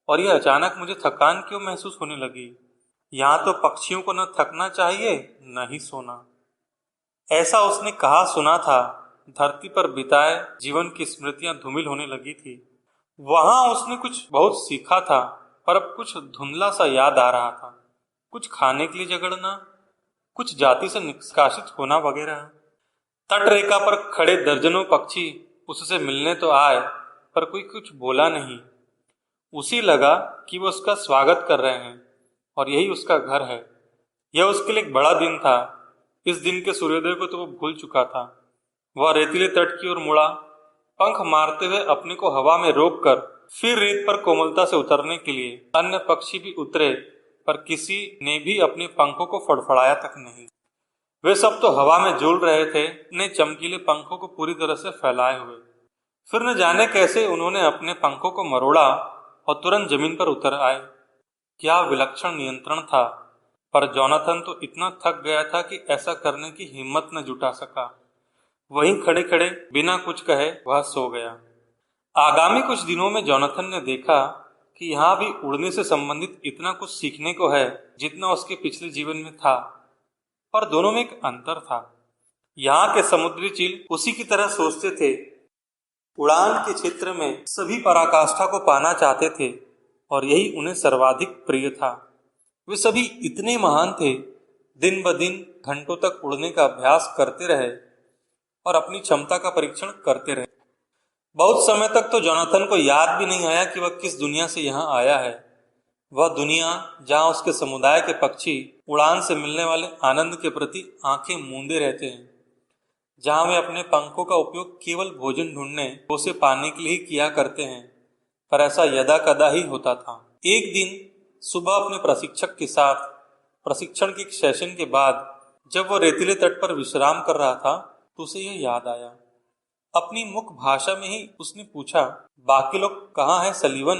और यह अचानक मुझे थकान क्यों महसूस होने लगी? यहाँ तो पक्षियों को न थकना चाहिए न ही सोना। ऐसा उसने कहा सुना था। धरती पर बिताए जीवन की स्मृतियां धूमिल होने लगी थी। वहां उसने कुछ बहुत सीखा था, पर अब कुछ धुंधला सा याद आ रहा था। कुछ खाने के लिए झगड़ना, कुछ जाति से निष्कासित होना वगैरह। तट रेखा पर खड़े दर्जनों पक्षी उससे मिलने तो आए, पर कोई कुछ बोला नहीं। उसे लगा कि वो उसका स्वागत कर रहे हैं और यही उसका घर है। यह उसके लिए एक बड़ा दिन था। इस दिन के सूर्योदय को तो वो भूल चुका था। वह रेतीले तट की ओर मुड़ा, पंख मारते हुए अपने को हवा में रोककर फिर रेत पर कोमलता से उतरने के लिए। अन्य पक्षी भी उतरे, पर किसी ने भी अपने पंखों को फड़फड़ाया तक नहीं। वे सब तो हवा में झूल रहे थे, अपने चमकीले पंखों को पूरी तरह से फैलाए हुए। फिर न जाने कैसे उन्होंने अपने पंखों को मरोड़ा और तुरंत जमीन पर उतर आए। क्या विलक्षण नियंत्रण था! पर जोनाथन तो इतना थक गया था कि ऐसा करने की हिम्मत न जुटा सका। वहीं खड़े खड़े बिना कुछ कहे वह सो गया। आगामी कुछ दिनों में जोनाथन ने देखा कि यहाँ भी उड़ने से संबंधित इतना कुछ सीखने को है जितना उसके पिछले जीवन में था, पर दोनों में एक अंतर था। यहाँ के समुद्री चील उसी की तरह सोचते थे। उड़ान के क्षेत्र में सभी पराकाष्ठा को पाना चाहते थे और यही उन्हें सर्वाधिक प्रिय था। वे सभी इतने महान थे दिन ब दिन घंटों तक उड़ने का अभ्यास करते रहे और अपनी क्षमता का परीक्षण करते रहे। बहुत समय तक तो जोनाथन को याद भी नहीं आया कि वह किस दुनिया से यहाँ आया है। वह दुनिया जहाँ उसके समुदाय के पक्षी उड़ान से मिलने वाले आनंद के प्रति आंखें मूंदे रहते हैं, जहाँ वे अपने पंखों का उपयोग केवल भोजन ढूंढने, उसे पाने के लिए ही किया करते हैं, पर ऐसा यदा कदा ही होता था। एक दिन सुबह अपने प्रशिक्षक के साथ प्रशिक्षण के सेशन के बाद जब वह रेतीले तट पर विश्राम कर रहा था तो उसे यह याद आया। अपनी मुख्य भाषा में ही उसने पूछा, बाकी लोग कहाँ हैं सलीवन?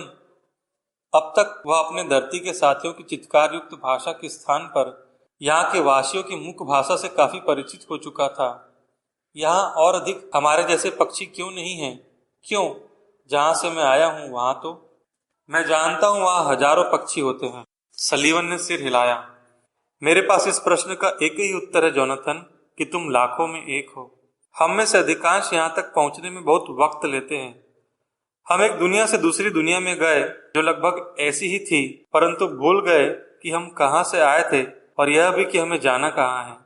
अब तक वह अपने धरती के साथियों की चित्कार युक्त भाषा के स्थान पर यहाँ के वासियों की मुख्य भाषा से काफी परिचित हो चुका था। यहाँ और अधिक हमारे जैसे पक्षी क्यों नहीं हैं? क्यों? जहाँ से मैं आया हूँ वहां तो मैं जानता हूँ वहाँ हजारों पक्षी होते हैं। सलीवन ने सिर हिलाया। मेरे पास इस प्रश्न का एक ही उत्तर है जोनाथन, कि तुम लाखों में एक हो। हम में से अधिकांश यहाँ तक पहुंचने में बहुत वक्त लेते हैं। हम एक दुनिया से दूसरी दुनिया में गए जो लगभग ऐसी ही थी, परंतु भूल गए कि हम कहाँ से आए थे और यह भी कि हमें जाना कहाँ है।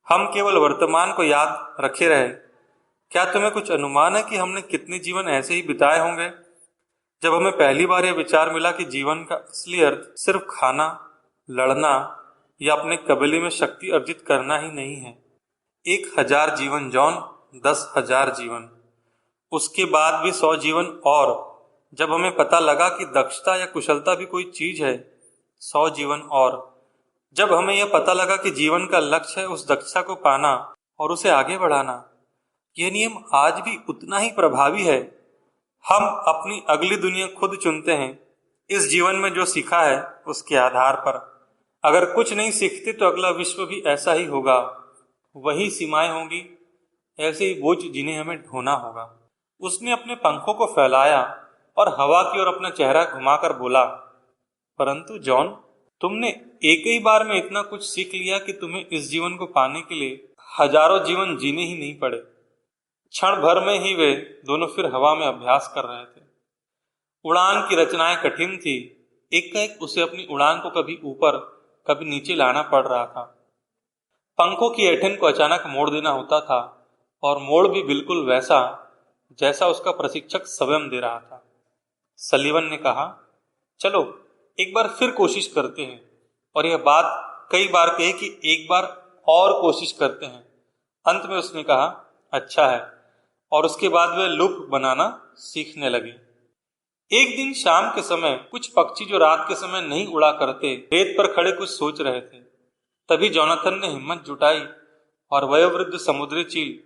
हम केवल वर्तमान को याद रखे रहे। क्या तुम्हें कुछ अनुमान है कि हमने कितने जीवन ऐसे ही बिताए होंगे जब हमें पहली बार यह विचार मिला कि जीवन का असली अर्थ सिर्फ खाना, लड़ना या अपने कबीले में शक्ति अर्जित करना ही नहीं है। 1000 जीवन जॉन, 10,000 जीवन, उसके बाद भी 100 जीवन और जब हमें पता लगा कि दक्षता या कुशलता भी कोई चीज है, 100 जीवन और जब हमें यह पता लगा कि जीवन का लक्ष्य है उस दक्षता को पाना और उसे आगे बढ़ाना। यह नियम आज भी उतना ही प्रभावी है। हम अपनी अगली दुनिया खुद चुनते हैं, इस जीवन में जो सीखा है उसके आधार पर। अगर कुछ नहीं सीखते तो अगला विश्व भी ऐसा ही होगा, वही सीमाएं होंगी, ऐसे ही बोझ जिन्हें हमें ढोना होगा। उसने अपने पंखों को फैलाया और हवा की ओर अपना चेहरा घुमाकर बोला, परंतु जॉन, तुमने एक ही बार में इतना कुछ सीख लिया कि तुम्हें इस जीवन को पाने के लिए हजारों जीवन जीने ही नहीं पड़े। क्षण भर में ही वे दोनों फिर हवा में अभ्यास कर रहे थे। उड़ान की रचनाएं कठिन थी। एक का एक उसे अपनी उड़ान को कभी ऊपर कभी नीचे लाना पड़ रहा था। पंखों की ऐंठन को अचानक मोड़ देना होता था और मोड़ भी बिल्कुल वैसा जैसा उसका प्रशिक्षक स्वयं दे रहा था। सलीवन ने कहा, चलो एक बार फिर कोशिश करते हैं, और यह बात कई बार कही कि एक बार और कोशिश करते हैं। अंत में उसने कहा, अच्छा है, और उसके बाद वे लूप बनाना सीखने लगे। एक दिन शाम के समय कुछ पक्षी जो रात के समय नहीं उड़ा करते रेत पर खड़े कुछ सोच रहे थे। तभी जोनाथन ने हिम्मत जुटाई और वयोवृद्ध समुद्री चील,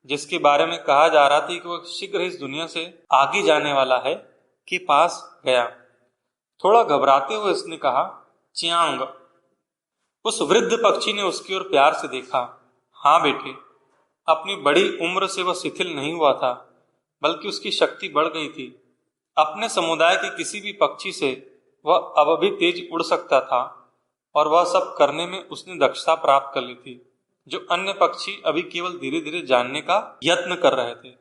जिसके बारे में कहा जा रहा था कि वह शीघ्र इस दुनिया से आगे जाने वाला है, के पास गया। थोड़ा घबराते हुए उसने कहा, चियांग। उस वृद्ध पक्षी ने उसकी ओर प्यार से देखा। हाँ बेटे, अपनी बड़ी उम्र से वह शिथिल नहीं हुआ था, बल्कि उसकी शक्ति बढ़ गई थी। अपने समुदाय के किसी भी पक्षी से वह अब भी तेज उड़ सकता था, और वह सब करने में उसने दक्षता प्राप्त कर ली थी, जो अन्य पक्षी अभी केवल धीरे धीरे जानने का यत्न कर रहे थे।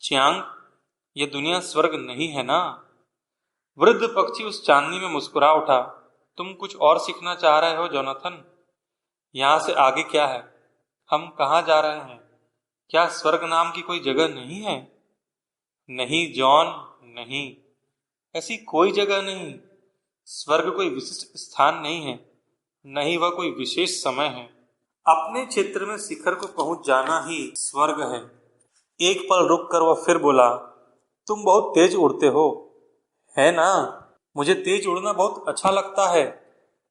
चियांग, यह दुनिया स्वर्ग नहीं है ना? वृद्ध पक्षी उस चांदनी में मुस्कुरा उठा। तुम कुछ और सीखना चाह रहे हो जोनाथन? यहाँ से आगे क्या है? हम कहाँ जा रहे हैं? क्या स्वर्ग नाम की कोई जगह नहीं है? नहीं जॉन, नहीं, ऐसी कोई जगह नहीं। स्वर्ग कोई विशिष्ट स्थान नहीं है, नहीं वह कोई विशेष समय है। अपने क्षेत्र में शिखर को पहुंच जाना ही स्वर्ग है। एक पल रुककर वह फिर बोला, तुम बहुत तेज उड़ते हो, है ना? मुझे तेज उड़ना बहुत अच्छा लगता है,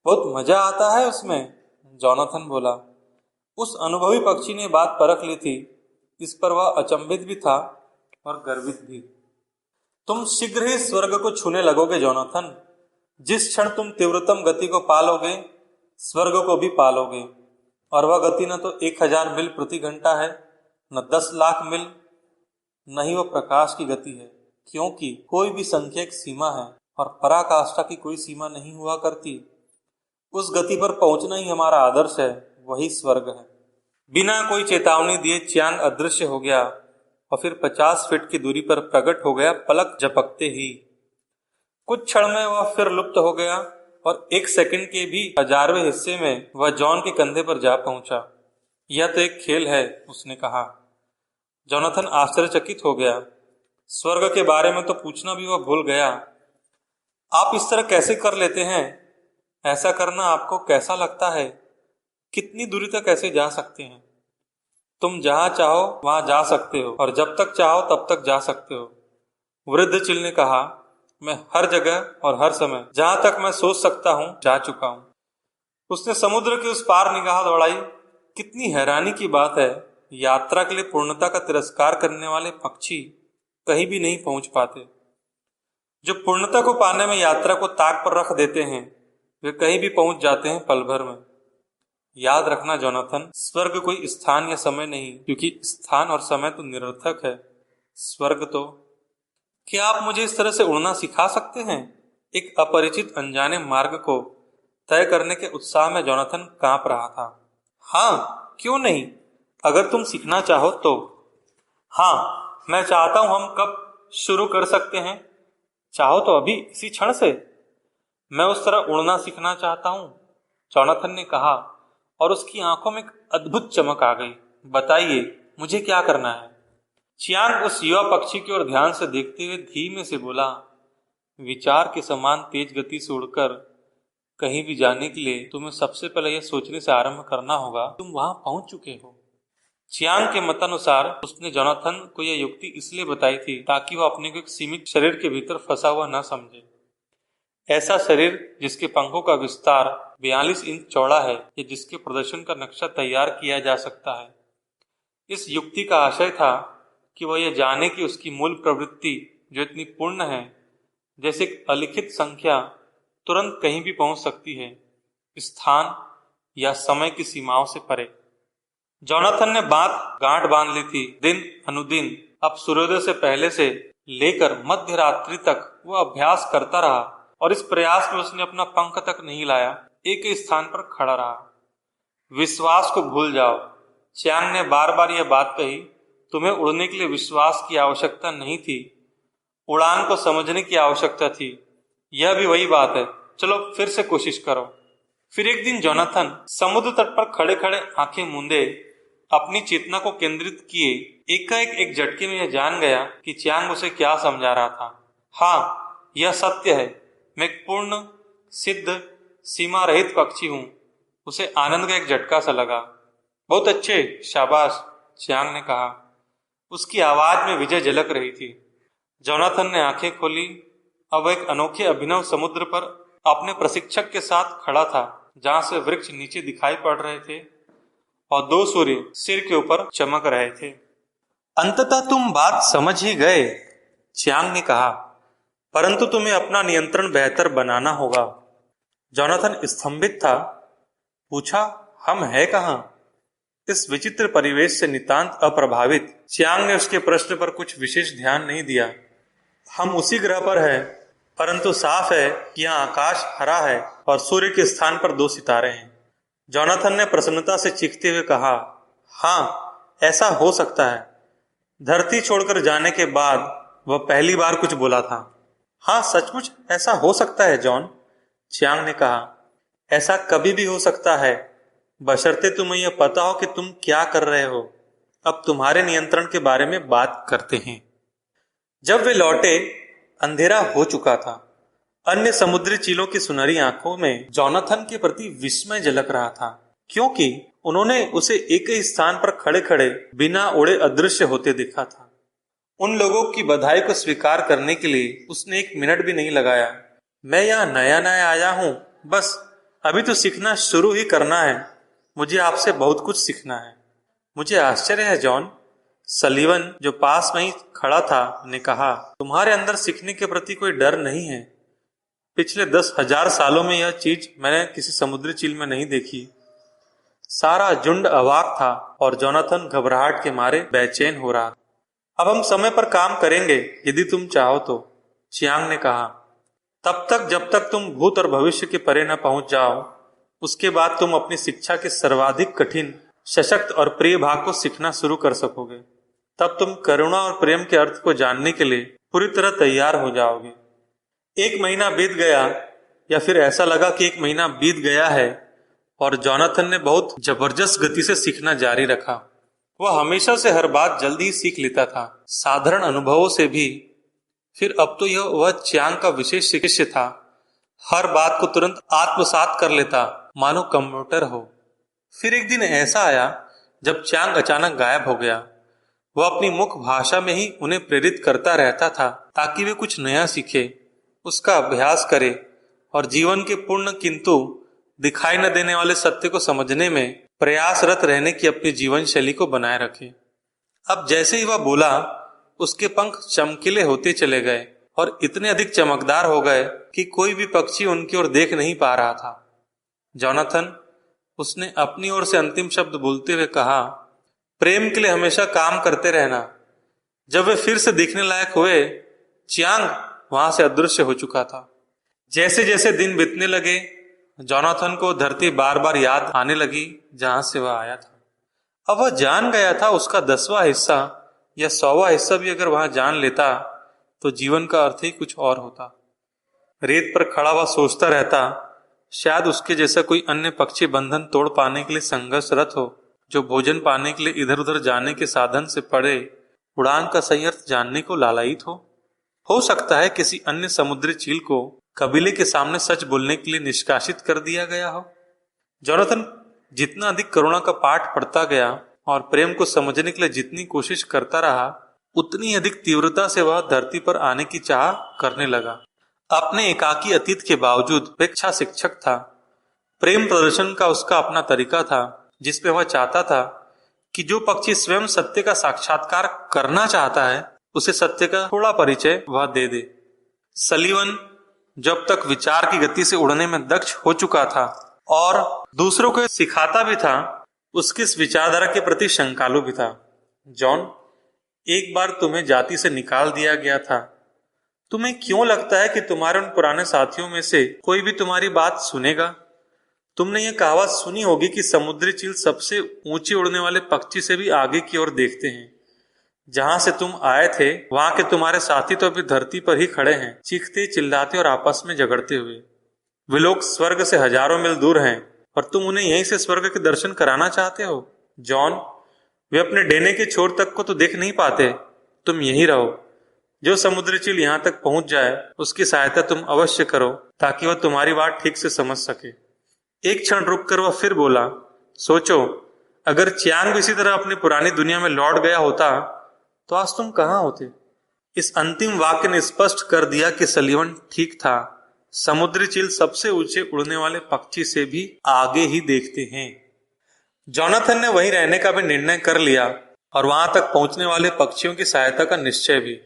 बहुत मजा आता है उसमें, जोनाथन बोला। उस अनुभवी पक्षी ने बात परख ली थी, इस पर वह अचंभित भी था और गर्वित भी। तुम शीघ्र ही स्वर्ग को छूने लगोगे जोनाथन। जिस क्षण तुम तीव्रतम गति को पालोगे, स्वर्ग को भी पालोगे, और वह गति न तो 1000 मील प्रति घंटा है, न 10 लाख मील, न ही वह प्रकाश की गति है, क्योंकि कोई भी संख्या एक सीमा है और पराकाष्ठा की कोई सीमा नहीं हुआ करती। उस गति पर पहुंचना ही हमारा आदर्श है, वही स्वर्ग है। बिना कोई चेतावनी दिए चियांग अदृश्य हो गया और फिर 50 फीट की दूरी पर प्रकट हो गया, पलक झपकते ही। कुछ क्षण में वह फिर लुप्त हो गया और 1 सेकंड के भी 1000वें हिस्से में वह जॉन के कंधे पर जा पहुंचा। यह तो एक खेल है, उसने कहा। जोनाथन आश्चर्यचकित हो गया। स्वर्ग के बारे में तो पूछना भी वह भूल गया। आप इस तरह कैसे कर लेते हैं? ऐसा करना आपको कैसा लगता है? कितनी दूरी तक कैसे जा सकते हैं? तुम जहां चाहो वहां जा सकते हो और जब तक चाहो तब तक जा सकते हो। वृद्ध चिल ने कहा, मैं हर जगह और हर समय जहां तक मैं सोच सकता हूं जा चुका हूं। उसने समुद्र के उस पार निगाह दौड़ाई। कितनी हैरानी की बात है, यात्रा के लिए पूर्णता का तिरस्कार करने वाले पक्षी कहीं भी नहीं पहुंच पाते। जो पूर्णता को पाने में यात्रा को ताक पर रख देते हैं, वे कहीं भी पहुंच जाते हैं पल भर में। याद रखना जोनाथन, स्वर्ग कोई स्थान या समय नहीं, क्योंकि स्थान और समय तो निरर्थक है। स्वर्ग तो। क्या आप मुझे इस तरह से उड़ना सिखा सकते हैं? एक अपरिचित अनजाने मार्ग को तय करने के उत्साह में जोनाथन कांप रहा था। हाँ, क्यों नहीं, अगर तुम सीखना चाहो तो। हाँ, मैं चाहता हूं। हम कब शुरू कर सकते हैं? चाहो तो अभी, इसी क्षण से। मैं उस तरह उड़ना सीखना चाहता हूं, जोनाथन ने कहा, और उसकी आंखों में एक अद्भुत चमक आ गई। बताइए, मुझे क्या करना है? चियांग उस युवा पक्षी की ओर ध्यान से देखते हुए धीमे से बोला, विचार के समान तेज गति से उड़कर कहीं भी जाने के लिए तुम्हें सबसे पहले यह सोचने से आरंभ करना होगा, तुम वहां पहुंच चुके हो। चियांग के मतानुसार उसने जोनाथन को यह युक्ति इसलिए बताई थी ताकि वह अपने को एक सीमित शरीर के भीतर फंसा हुआ न समझे। ऐसा शरीर जिसके पंखों का विस्तार 42 इंच चौड़ा है या जिसके प्रदर्शन का नक्शा तैयार किया जा सकता है। इस युक्ति का आशय था कि वह यह जाने की उसकी मूल प्रवृत्ति जो इतनी पूर्ण है, जैसे एक अलिखित संख्या तुरंत कहीं भी पहुंच सकती है, स्थान या समय की सीमाओं से परे। जोनाथन ने बात गांठ बांध ली थी। दिन अनुदिन, अब सूर्योदय से पहले से लेकर मध्य रात्रि तक वह अभ्यास करता रहा और इस प्रयास में उसने अपना पंख तक नहीं लाया, एक ही स्थान पर खड़ा रहा। विश्वास को भूल जाओ, चियांग ने बार बार यह बात कही। तुम्हें उड़ने के लिए विश्वास की आवश्यकता नहीं थी, उड़ान को समझने की आवश्यकता थी। यह भी वही बात है। चलो फिर से कोशिश करो। फिर एक दिन जोनाथन समुद्र तट पर खड़े खड़े आंखें मूंदे अपनी चेतना को केंद्रित किए एकाएक एक झटके में यह जान गया कि चियांग उसे क्या समझा रहा था। हाँ, यह सत्य है, मैं एक पूर्ण सिद्ध सीमा रहित पक्षी हूं। उसे आनंद का एक झटका सा लगा। बहुत अच्छे, शाबाश, चियांग ने कहा। उसकी आवाज में विजय झलक रही थी। जोनाथन ने आंखें खोली। अब एक अनोखे अभिनव समुद्र पर अपने प्रशिक्षक के साथ खड़ा था, जहां से वृक्ष नीचे दिखाई पड़ रहे थे और 2 सूर्य सिर के ऊपर चमक रहे थे। अंततः तुम बात समझ ही गए, चियांग ने कहा, परंतु तुम्हें अपना नियंत्रण बेहतर बनाना होगा। जोनाथन स्तंभित था। पूछा, हम है कहां? इस विचित्र परिवेश से नितांत अप्रभावित चियांग ने उसके प्रश्न पर कुछ विशेष ध्यान नहीं दिया। हम उसी ग्रह पर हैं, परंतु साफ है कि यहाँ आकाश हरा है और सूर्य के स्थान पर 2 सितारे हैं। जोनाथन ने प्रसन्नता से चीखते हुए कहा, हाँ, ऐसा हो सकता है। धरती छोड़कर जाने के बाद वह पहली बार कुछ बोला था। हाँ, सचमुच ऐसा हो सकता है जॉन, चियांग ने कहा। ऐसा कभी भी हो सकता है, बशर्ते तुम्हें यह पता हो कि तुम क्या कर रहे हो। अब तुम्हारे नियंत्रण के बारे में बात करते हैं। जब वे लौटे, अंधेरा हो चुका था। अन्य समुद्री चीलों की सुनहरी आंखों में जोनाथन के प्रति विस्मय झलक रहा था, क्योंकि उन्होंने उसे एक ही स्थान पर खड़े खड़े बिना उड़े अदृश्य होते देखा था। उन लोगों की बधाई को स्वीकार करने के लिए उसने 1 मिनट भी नहीं लगाया। मैं यहाँ नया नया आया हूँ, बस अभी तो सीखना शुरू ही करना है। मुझे आपसे बहुत कुछ सीखना है। मुझे आश्चर्य है जॉन, सलीवन जो पास में ही खड़ा था ने कहा, तुम्हारे अंदर सीखने के प्रति कोई डर नहीं है। पिछले 10,000 सालों में यह चीज मैंने किसी समुद्री चील में नहीं देखी। सारा झुंड अवाक था और जोनाथन घबराहट के मारे बेचैन हो रहा था। अब हम समय पर काम करेंगे यदि तुम चाहो तो, चियांग ने कहा। तब तक जब तक तुम भूत और भविष्य के परे न पहुंच जाओ, उसके बाद तुम अपनी शिक्षा के सर्वाधिक कठिन, सशक्त और प्रिय भाग को सीखना शुरू कर सकोगे। तब तुम करुणा और प्रेम के अर्थ को जानने के लिए पूरी तरह तैयार हो जाओगे। 1 महीना बीत गया। या फिर ऐसा लगा कि 1 महीना बीत गया है और जोनाथन ने बहुत जबरदस्त गति से सीखना जारी रखा। वह हमेशा से हर बात जल्दी ही सीख लेता था, साधारण अनुभवों से भी। फिर अब तो यह वह च्यां का विशेष शिष्य था। हर बात को तुरंत आत्मसात कर लेता, मानो कंप्यूटर हो। फिर एक दिन ऐसा आया जब च्यां अचानक गायब हो गया। वह अपनी मुख भाषा में ही उन्हें प्रेरित करता रहता था ताकि वे कुछ नया सीखे, उसका अभ्यास करे और जीवन के पूर्ण किंतु दिखाई न देने वाले सत्य को समझने में प्रयासरत रहने की अपनी जीवन शैली को बनाए रखे। अब जैसे ही वह बोला, उसके पंख चमकीले होते चले गए और इतने अधिक चमकदार हो गए कि कोई भी पक्षी उनकी ओर देख नहीं पा रहा था। जोनाथन, उसने अपनी ओर से अंतिम शब्द बोलते हुए कहा, प्रेम के लिए हमेशा काम करते रहना। जब वे फिर से दिखने लायक हुए, च्यां वहां से अदृश्य हो चुका था। जैसे जैसे दिन बीतने लगे, जोनाथन को धरती बार बार याद आने लगी जहां से वह आया था। अब वह जान गया था उसका 10वां हिस्सा या 100वां हिस्सा भी अगर वहां जान लेता तो जीवन का अर्थ ही कुछ और होता। रेत पर खड़ा हुआ सोचता रहता, शायद उसके जैसा कोई अन्य पक्षी बंधन तोड़ पाने के लिए संघर्षरत हो, जो भोजन पाने के लिए इधर उधर जाने के साधन से पड़े उड़ान का सही अर्थ जानने को लालायित हो सकता है किसी अन्य समुद्री चील को कबीले के सामने सच बोलने के लिए निष्कासित कर दिया गया हो। जोनाथन जितना अधिक करुणा का पाठ पढ़ता गया और प्रेम को समझने के लिए जितनी कोशिश करता रहा, उतनी अधिक तीव्रता से वह धरती पर आने की चाह करने लगा। अपने एकाकी अतीत के बावजूद पेक्षा शिक्षक था। प्रेम प्रदर्शन का उसका अपना तरीका था, जिसपे वह चाहता था कि जो पक्षी स्वयं सत्य का साक्षात्कार करना चाहता है, उसे सत्य का थोड़ा परिचय वह दे दे। सलीवन जब तक विचार की गति से उड़ने में दक्ष हो चुका था और दूसरों को सिखाता भी था, उसकी इस विचारधारा के प्रति शंकालु भी था। जॉन, एक बार तुम्हें जाति से निकाल दिया गया था। तुम्हें क्यों लगता है कि तुम्हारे उन पुराने साथियों में से कोई भी तुम्हारी बात सुनेगा? तुमने यह कहावत सुनी होगी कि समुद्री चील सबसे ऊंचे उड़ने वाले पक्षी से भी आगे की ओर देखते हैं। जहां से तुम आए थे वहां के तुम्हारे साथी तो अभी धरती पर ही खड़े हैं, चीखते चिल्लाते और आपस में झगड़ते हुए। वे लोग स्वर्ग से हजारों मील दूर हैं और तुम उन्हें यहीं से स्वर्ग के दर्शन कराना चाहते हो। जॉन, वे अपने डेने के छोर तक को तो देख नहीं पाते। तुम यहीं रहो। जो समुद्री चील यहाँ तक पहुंच जाए, उसकी सहायता तुम अवश्य करो ताकि वह तुम्हारी बात ठीक से समझ सके। एक क्षण रुककर वह फिर बोला, सोचो, अगर च्यां इसी तरह अपनी पुरानी दुनिया में लौट गया होता तो आज तुम कहाँ होते? इस अंतिम वाक्य ने स्पष्ट कर दिया कि सलीवन ठीक था। समुद्री चील सबसे ऊंचे उड़ने वाले पक्षी से भी आगे ही देखते हैं। जोनाथन ने वहीं रहने का भी निर्णय कर लिया और वहां तक पहुंचने वाले पक्षियों की सहायता का निश्चय भी।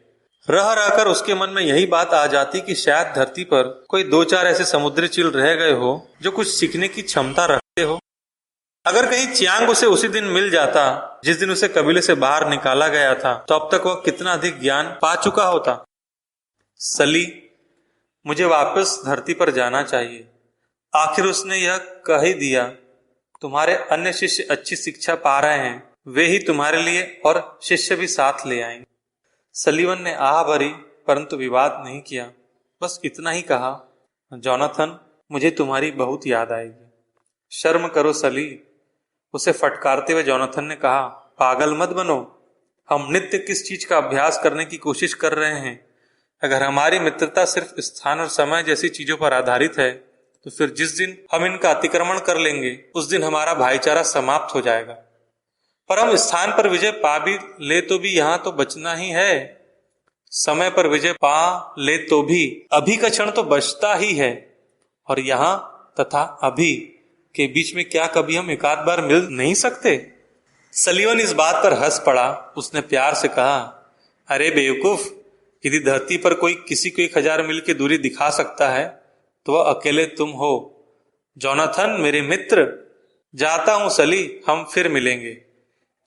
रह रहकर उसके मन में यही बात आ जाती कि शायद धरती पर कोई 2-4 ऐसे समुद्री चील रह गए हो जो कुछ सीखने की क्षमता रखते हो। अगर कहीं च्यां उसे उसी दिन मिल जाता जिस दिन उसे कबीले से बाहर निकाला गया था, तो अब तक वह कितना अधिक ज्ञान पा चुका होता। सली, मुझे वापस धरती पर जाना चाहिए। आखिर उसने यह कह ही दिया। तुम्हारे अन्य शिष्य अच्छी शिक्षा पा रहे हैं, वे ही तुम्हारे लिए और शिष्य भी साथ ले आएंगे। सलीवन ने आह भरी परंतु विवाद नहीं किया, बस इतना ही कहा, जोनाथन, मुझे तुम्हारी बहुत याद आएगी। शर्म करो सली, उसे फटकारते हुए जोनाथन ने कहा, पागल मत बनो। हम नित्य किस चीज का अभ्यास करने की कोशिश कर रहे हैं? अगर हमारी मित्रता सिर्फ स्थान और समय जैसी चीजों पर आधारित है, तो फिर जिस दिन हम इनका अतिक्रमण कर लेंगे, उस दिन हमारा भाईचारा समाप्त हो जाएगा। पर हम स्थान पर विजय पा भी ले तो भी यहाँ तो बचना ही है। समय पर विजय पा ले तो भी अभी का क्षण तो बचता ही है, और यहाँ तथा अभी के बीच में क्या कभी हम एक आध बार मिल नहीं सकते? सलीवन इस बात पर हंस पड़ा। उसने प्यार से कहा, अरे बेवकूफ, यदि धरती पर कोई किसी को 1000 मील की दूरी दिखा सकता है तो वह अकेले तुम हो। जोनाथन, मेरे मित्र, जाता हूं सली, हम फिर मिलेंगे।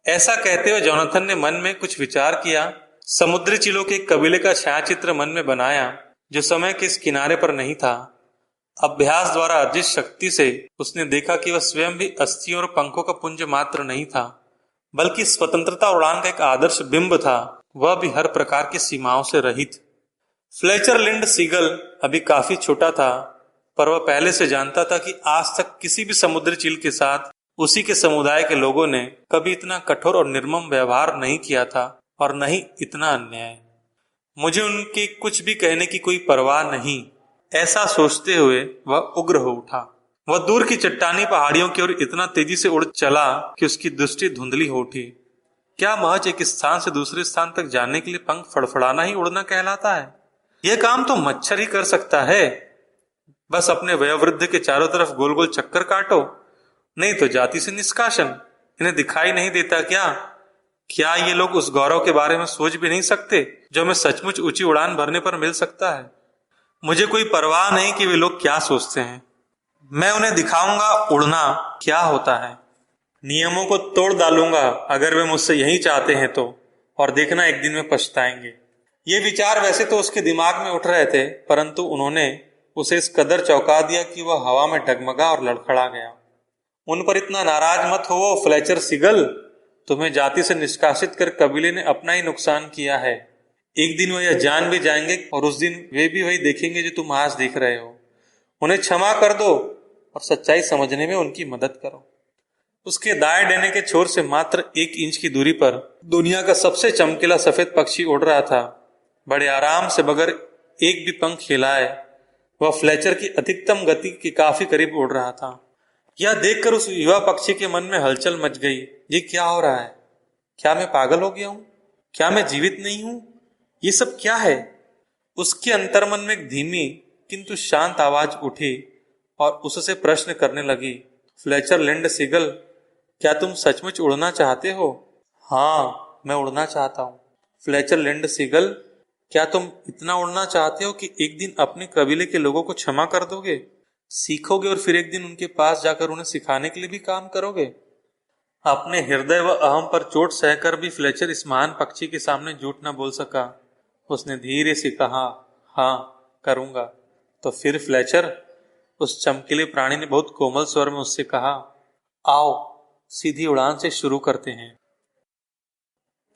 ऐसा कहते हुए जोनाथन ने मन में कुछ विचार किया। समुद्री चीलों के एक कबीले का छायाचित्र मन में बनाया जो समय के इस किनारे पर नहीं था। अभ्यास द्वारा अर्जित शक्ति से उसने देखा कि वह स्वयं भी अस्थियों और पंखों का पुंज मात्र नहीं था, बल्कि स्वतंत्रता उड़ान का एक आदर्श बिंब था, वह भी हर प्रकार की सीमाओं से रहित। फ्लेचर लिंड सीगल अभी काफी छोटा था, पर वह पहले से जानता था कि आज तक किसी भी समुद्री चील के साथ उसी के समुदाय के लोगों ने कभी इतना कठोर और निर्मम व्यवहार नहीं किया था और न ही इतना अन्याय। मुझे उनके कुछ भी कहने की कोई परवाह नहीं, ऐसा सोचते हुए वह उग्र हो उठा। वह दूर की चट्टानी पहाड़ियों की ओर इतना तेजी से उड़ चला कि उसकी दृष्टि धुंधली हो उठी। क्या महज एक स्थान से दूसरे स्थान तक जाने के लिए पंख फड़फड़ाना ही उड़ना कहलाता है? यह काम तो मच्छर ही कर सकता है। बस अपने वयोवृद्ध के चारों तरफ गोल गोल चक्कर काटो, नहीं तो जाति से निष्कासन। इन्हें दिखाई नहीं देता क्या ये लोग उस गौरव के बारे में सोच भी नहीं सकते जो हमें सचमुच ऊंची उड़ान भरने पर मिल सकता है? मुझे कोई परवाह नहीं कि वे लोग क्या सोचते हैं। मैं उन्हें दिखाऊंगा उड़ना क्या होता है। नियमों को तोड़ डालूंगा अगर वे मुझसे यही चाहते हैं तो, और देखना एक दिन में पछताएंगे। ये विचार वैसे तो उसके दिमाग में उठ रहे थे, परंतु उन्होंने उसे इस कदर चौंका दिया कि वह हवा में डगमगा और लड़खड़ा गया। उन पर इतना नाराज मत हो फ्लेचर सिगल, तुम्हें जाति से निष्कासित कर कबीले ने अपना ही नुकसान किया है। एक दिन वह यह जान भी जाएंगे और उस दिन वे भी वही देखेंगे जो तुम आज देख रहे हो। उन्हें क्षमा कर दो और सच्चाई समझने में उनकी मदद करो। उसके दाएं देने के छोर से मात्र 1 इंच की दूरी पर दुनिया का सबसे चमकीला सफेद पक्षी उड़ रहा था। बड़े आराम से बगैर एक भी पंख हिलाए वह फ्लेचर की अधिकतम गति के काफी करीब उड़ रहा था। यह देखकर उस युवा पक्षी के मन में हलचल मच गई। ये क्या हो रहा है? क्या मैं पागल हो गया हूं? क्या मैं जीवित नहीं हूं? ये सब क्या है? उसके अंतर्मन में एक धीमी किंतु शांत आवाज उठी और उससे प्रश्न करने लगी, फ्लेचर लिंड सिगल, क्या तुम सचमुच उड़ना चाहते हो? हाँ, मैं उड़ना चाहता हूँ। फ्लेचर लिंड सिगल, क्या तुम इतना उड़ना चाहते हो कि एक दिन अपने कबीले के लोगों को क्षमा कर दोगे, सीखोगे और फिर एक दिन उनके पास जाकर उन्हें सिखाने के लिए भी काम करोगे? अपने हृदय व अहम पर चोट सहकर भी फ्लेचर इस महान पक्षी के सामने झूठ न बोल सका। उसने धीरे से कहा, हाँ करूंगा। तो फिर फ्लेचर, उस चमकीले प्राणी ने बहुत कोमल स्वर में उससे कहा, आओ सीधी उड़ान से शुरू करते हैं।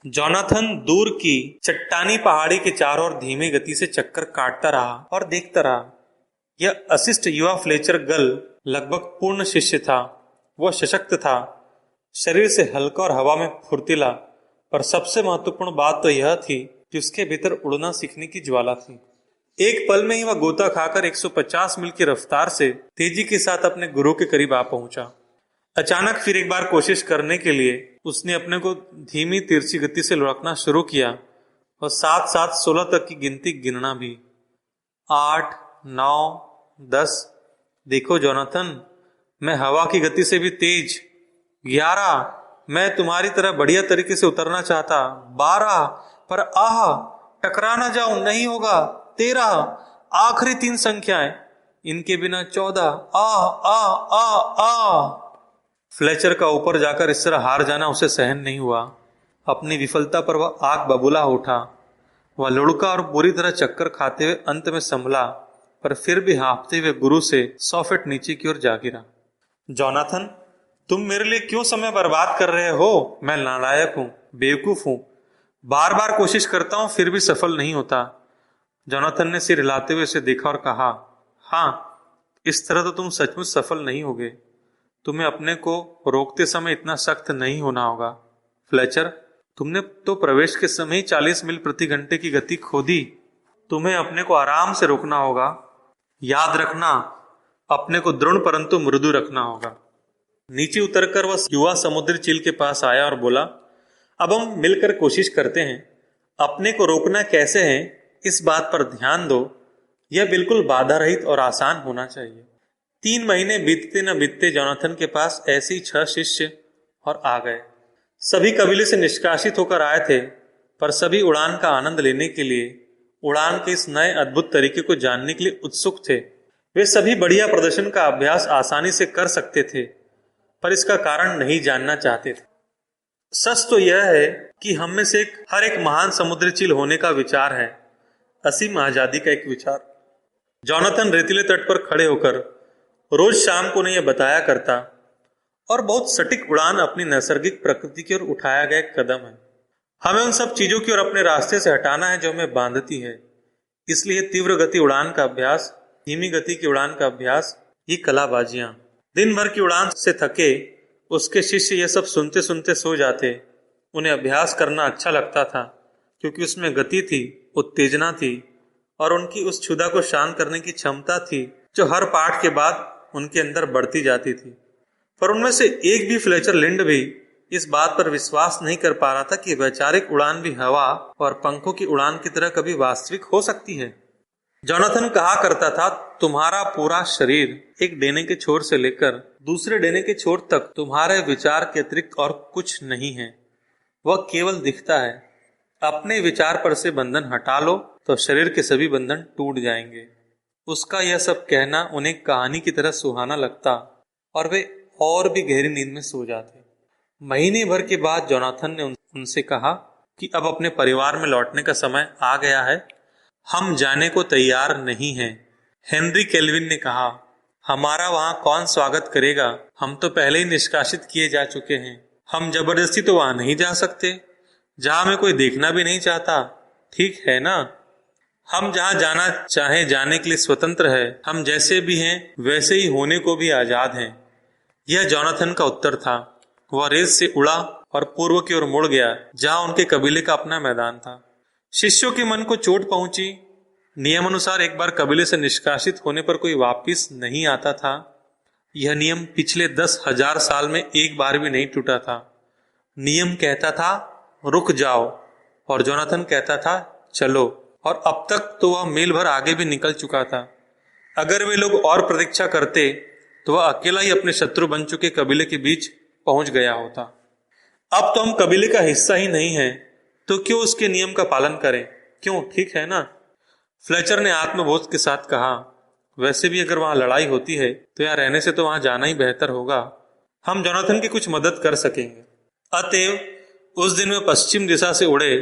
जोनाथन दूर की चट्टानी पहाड़ी के चारों ओर धीमी गति से चक्कर काटता रहा और देखता रहा। यह अशिष्ट युवा फ्लेचर गल लगभग पूर्ण शिष्य था। वह सशक्त था, शरीर से हल्का और हवा में फुर्तीला, पर सबसे महत्वपूर्ण बात तो यह थी कि उसके भीतर उड़ना सीखने की ज्वाला थी। एक पल में ही वह गोता खाकर 150 मील की रफ्तार से तेजी के साथ अपने गुरु के करीब आ पहुंचा। अचानक फिर एक बार कोशिश करने के लिए उसने अपने को धीमी तिरछी गति से लुढ़कना शुरू किया और साथ साथ 16 तक की गिनती गिनना भी। 8, 9, 10। देखो जोनाथन, मैं हवा की गति से भी तेज। 11, मैं तुम्हारी तरह बढ़िया तरीके से उतरना चाहता। 12, पर आह, टकरा ना जाऊं, नहीं होगा। 13, आखिरी 3 संख्याएं, इनके बिना 14। आह आह आह आह। फ्लेचर का ऊपर जाकर इस तरह हार जाना उसे सहन नहीं हुआ। अपनी विफलता पर वह आग बबूला उठा। वह लुढ़का और बुरी तरह चक्कर खाते हुए अंत में संभला, पर फिर भी हाँफते हुए गुरु से 100 फीट नीचे की ओर जा गिरा। जोनाथन, तुम मेरे लिए क्यों समय बर्बाद कर रहे हो? मैं नालायक हूं, बेवकूफ हूं, बार बार कोशिश करता हूं फिर भी सफल नहीं होता। जोनाथन ने सिर हिलाते हुए उसे देखा और कहा, हाँ, इस तरह तो तुम सचमुच सफल नहीं होगे। तुम्हें अपने को रोकते समय इतना सख्त नहीं होना होगा। फ्लेचर, तुमने तो प्रवेश के समय ही 40 मील प्रति घंटे की गति खो दी। तुम्हें अपने को आराम से रोकना होगा। याद रखना, अपने को दृढ़ परंतु मृदु रखना होगा। नीचे उतरकर वह युवा समुद्री चील के पास आया और बोला, अब हम मिलकर कोशिश करते हैं। अपने को रोकना कैसे है इस बात पर ध्यान दो। यह बिल्कुल बाधा रहित और आसान होना चाहिए। 3 महीने बीतते न बीतते जोनाथन के पास ऐसे ही 6 शिष्य और आ गए। सभी कबीले से निष्कासित होकर आए थे, पर सभी उड़ान का आनंद लेने के लिए, उड़ान के इस नए अद्भुत तरीके को जानने के लिए उत्सुक थे। वे सभी बढ़िया प्रदर्शन का अभ्यास आसानी से कर सकते थे, पर इसका कारण नहीं जानना चाहते थे। सच तो यह है कि हम में से हर एक महान समुद्री चील होने का विचार है, असीम आजादी का एक विचार। जोनाथन रेतीले तट पर खड़े होकर रोज शाम को उन्हें यह बताया करता, और बहुत सटीक उड़ान अपनी नैसर्गिक प्रकृति की ओर उठाया गया एक कदम है। हमें उन सब चीजों की ओर अपने रास्ते से हटाना है जो हमें बांधती है। इसलिए तीव्र गति उड़ान का अभ्यास धीमी गति की उड़ान का अभ्यास, ये कलाबाजियां। दिन भर की उड़ान से थके उसके शिष्य ये सब सुनते सुनते सो जाते। उन्हें अभ्यास करना अच्छा लगता था क्योंकि उसमें गति थी, उत्तेजना थी और उनकी उस क्षुधा को शांत करने की क्षमता थी जो हर पाठ के बाद उनके अंदर बढ़ती जाती थी। पर उनमें से एक भी फ्लेचर लिंड भी इस बात पर विश्वास नहीं कर पा रहा था कि वैचारिक उड़ान भी हवा और पंखों की उड़ान की तरह कभी वास्तविक हो सकती है। जोनाथन कहा करता था, तुम्हारा पूरा शरीर एक डेने के छोर से लेकर दूसरे डेने के छोर तक तुम्हारे विचार के अतिरिक्त और कुछ नहीं है, वह केवल दिखता है। अपने विचार पर से बंधन हटा लो तो शरीर के सभी बंधन टूट जाएंगे। उसका यह सब कहना उन्हें कहानी की तरह सुहाना लगता और वे और भी गहरी नींद में सो जाते। महीने भर के बाद जोनाथन ने उनसे कहा कि अब अपने परिवार में लौटने का समय आ गया है, हम जाने को तैयार नहीं हैं। हेनरी केल्विन ने कहा, हमारा वहां कौन स्वागत करेगा, हम तो पहले ही निष्कासित किए जा चुके हैं। हम जबरदस्ती तो वहां नहीं जा सकते जहां हमें कोई देखना भी नहीं चाहता, ठीक है ना? हम जहां जाना चाहे जाने के लिए स्वतंत्र है। हम जैसे भी हैं वैसे ही होने को भी आजाद हैं। यह जोनाथन का उत्तर था। वह रेस से उड़ा और पूर्व की ओर मुड़ गया जहां उनके कबीले का अपना मैदान था। शिष्यों के मन को चोट पहुंची। नियमानुसार एक बार कबीले से निष्कासित होने पर कोई वापिस नहीं आता था। यह नियम पिछले 10,000 साल में एक बार भी नहीं टूटा था। नियम कहता था रुक जाओ और जोनाथन कहता था चलो, और अब तक तो वह मील भर आगे भी निकल चुका था। अगर वे लोग और प्रतीक्षा करते तो वह अकेला ही अपने शत्रु बन चुके कबीले के बीच पहुंच गया होता। अब तो हम कबीले का हिस्सा ही नहीं है, तो क्यों उसके नियम का पालन करें? क्यों, ठीक है ना? फ्लेचर ने आत्मबोध के साथ कहा, वैसे भी अगर वहां लड़ाई होती है तो यहाँ रहने से तो वहां जाना ही बेहतर होगा। हम जोनाथन की कुछ मदद कर सकेंगे। अतएव उस दिन वे पश्चिम दिशा से उड़े,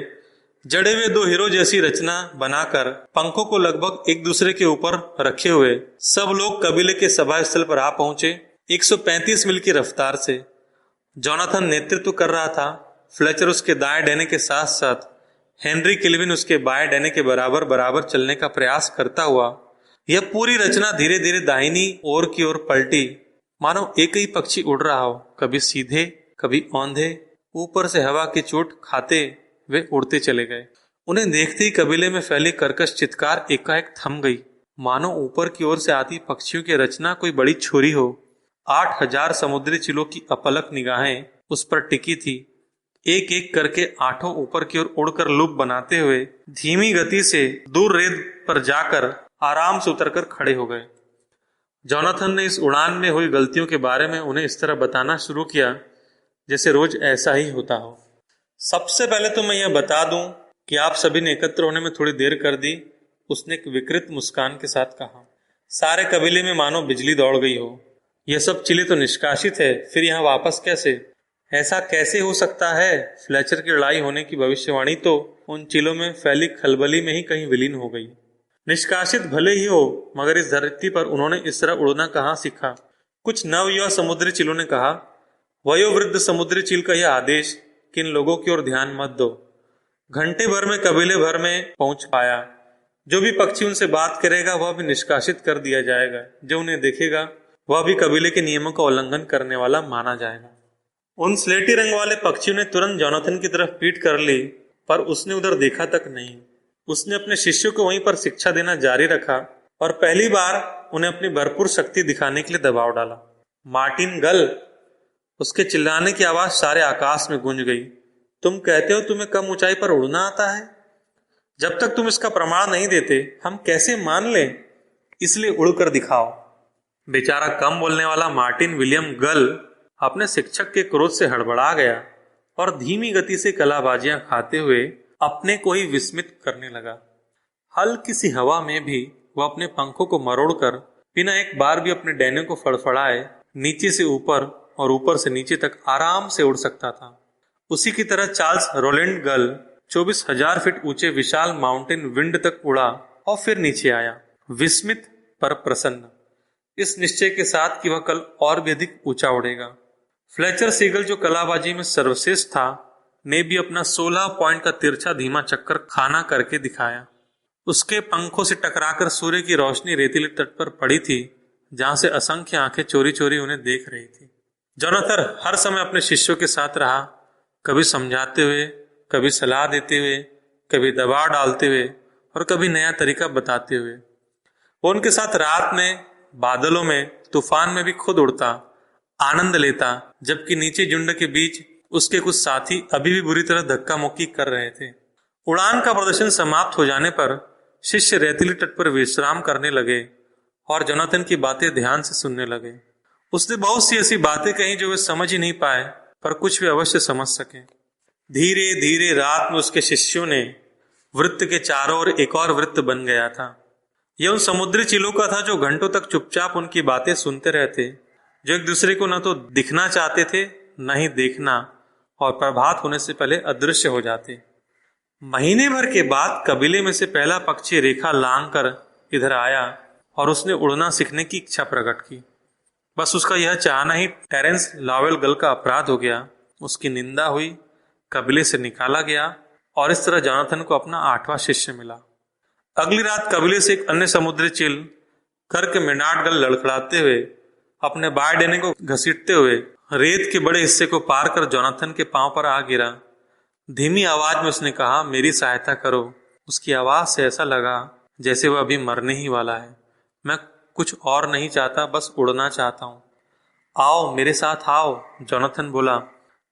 जड़े हुए दो हीरो जैसी रचना बनाकर पंखों को लगभग एक दूसरे के ऊपर रखे हुए सब लोग कबीले के सभा स्थल पर आ पहुंचे 135 मील की रफ्तार से। जोनाथन नेतृत्व कर रहा था। फ्लेचर उसके दाएं डैने के साथ साथ हेनरी केल्विन उसके बाएं डैने के बराबर बराबर चलने का प्रयास करता हुआ यह पूरी रचना धीरे धीरे दाहिनी ओर की ओर पलटी, मानो एक ही पक्षी उड़ रहा हो, कभी सीधे कभी औंधे। ऊपर से हवा की चोट खाते वे उड़ते चले गए। उन्हें देखते ही कबीले में फैली कर्कश चित्कार एकाएक थम गई, मानो ऊपर की ओर से आती पक्षियों की रचना कोई बड़ी छुरी हो। 8,000 समुद्री चिलों की अपलक निगाहें उस पर टिकी थी। एक एक करके आठों ऊपर की ओर उड़कर लूप बनाते हुए धीमी गति से दूर रेत पर जाकर आराम से उतरकर खड़े हो गए। जोनाथन ने इस उड़ान में हुई गलतियों के बारे में उन्हें इस तरह बताना शुरू किया जैसे रोज ऐसा ही होता हो। सबसे पहले तो मैं यह बता दूं कि आप सभी ने एकत्र होने में थोड़ी देर कर दी, उसने एक विकृत मुस्कान के साथ कहा। सारे कबीले में मानो बिजली दौड़ गई हो। यह सब चिले तो निष्कासित है, फिर यहाँ वापस कैसे? ऐसा कैसे हो सकता है? फ्लेचर की लड़ाई होने की भविष्यवाणी तो उन चिलों में फैली खलबली में ही कहीं विलीन हो गई। निष्कासित भले ही हो, मगर इस धरती पर उन्होंने इस तरह उड़ना कहाँ सीखा? कुछ नवयुवा समुद्री चिलों ने कहा। वयोवृद्ध समुद्री चिल का यह आदेश कि इन लोगों की ओर ध्यान मत दो। घंटे भर में कबीले भर में पहुंच पाया। जो भी पक्षी उनसे बात करेगा वह भी निष्कासित कर दिया जाएगा। जो उन्हें देखेगा वह भी कबीले के नियमों का उल्लंघन करने वाला माना जाएगा। उन स्लेटी रंग वाले पक्षियों ने तुरंत जोनाथन की तरफ पीठ कर ली, पर उसने उधर देखा तक नहीं। उसने अपने शिष्यों को वहीं पर शिक्षा देना जारी रखा और पहली बार उन्हें अपनी भरपूर शक्ति दिखाने के लिए दबाव डाला। मार्टिन गल! उसके चिल्लाने की आवाज सारे आकाश में गूंज गई। तुम कहते हो तुम्हें कम ऊंचाई पर उड़ना आता है? जब तक तुम इसका प्रमाण नहीं देते हम कैसे मान लें? इसलिए उड़कर दिखाओ। बेचारा कम बोलने वाला मार्टिन विलियम गल अपने शिक्षक के क्रोध से हड़बड़ा गया और धीमी गति से कलाबाजियां खाते हुए अपने को ही विस्मित करने लगा। हल्की सी हवा में भी वह अपने पंखों को मरोड़कर बिना एक बार भी अपने डैने को फड़फड़ाए नीचे से ऊपर और ऊपर से नीचे तक आराम से उड़ सकता था। उसी की तरह चार्ल्स रोलैंड गल 24,000 फीट ऊंचे विशाल माउंटेन विंड तक उड़ा और फिर नीचे आया, विस्मित पर प्रसन्न, इस निश्चय के साथ कि वह कल और भी अधिक ऊंचा उड़ेगा। फ्लेचर सीगल, जो कलाबाजी में सर्वश्रेष्ठ था, ने भी अपना 16 पॉइंट का तिरछा धीमा चक्कर खाना करके दिखाया। उसके पंखों से टकराकर सूर्य की रोशनी रेतीले तट पर पड़ी थी, जहां से असंख्य आंखें चोरी चोरी उन्हें देख रही थी। जोनाथन हर समय अपने शिष्यों के साथ रहा, कभी समझाते हुए, कभी सलाह देते हुए, कभी दबाव डालते हुए और कभी नया तरीका बताते हुए। वो उनके साथ रात में, बादलों में, तूफान में भी खुद उड़ता, आनंद लेता, जबकि नीचे झुंड के बीच उसके कुछ साथी अभी भी बुरी तरह धक्का मुक्की कर रहे थे। उड़ान का प्रदर्शन समाप्त हो जाने पर शिष्य रेतीली तट पर विश्राम करने लगे और जोनाथन की बातें ध्यान से सुनने लगे। उसने बहुत सी ऐसी बातें कही जो वे समझ ही नहीं पाए, पर कुछ वे अवश्य समझ सके। धीरे धीरे रात में उसके शिष्यों ने वृत्त के चारों ओर एक और वृत्त बन गया था। यह उन समुद्री चिलों का था जो घंटों तक चुपचाप उनकी बातें सुनते रहते, जो एक दूसरे को न तो दिखना चाहते थे, न ही देखना, और प्रभात होने से पहले अदृश्य हो जाते। महीने भर के बाद कबीले में से पहला पक्षी रेखा लांग कर इधर आया और उसने उड़ना सीखने की इच्छा प्रकट की। बस उसका यह चाहना ही टेरेंस लॉवेल गल का अपराध हो गया। उसकी निंदा हुई, कबीले से निकाला गया और इस तरह जोनाथन को अपना 8वां शिष्य मिला। अगली रात कबीले से एक अन्य समुद्री चिल कर्क मेनार्ड गल लड़खड़ाते हुए, अपने बाएं डने को घसीटते हुए रेत के बड़े हिस्से को पार कर जोनाथन के पांव पर आ गिरा। धीमी आवाज में उसने कहा, मेरी सहायता करो। उसकी आवाज से ऐसा लगा जैसे वह अभी मरने ही वाला है। मैं कुछ और नहीं चाहता, बस उड़ना चाहता हूं। आओ मेरे साथ आओ, जोनाथन बोला।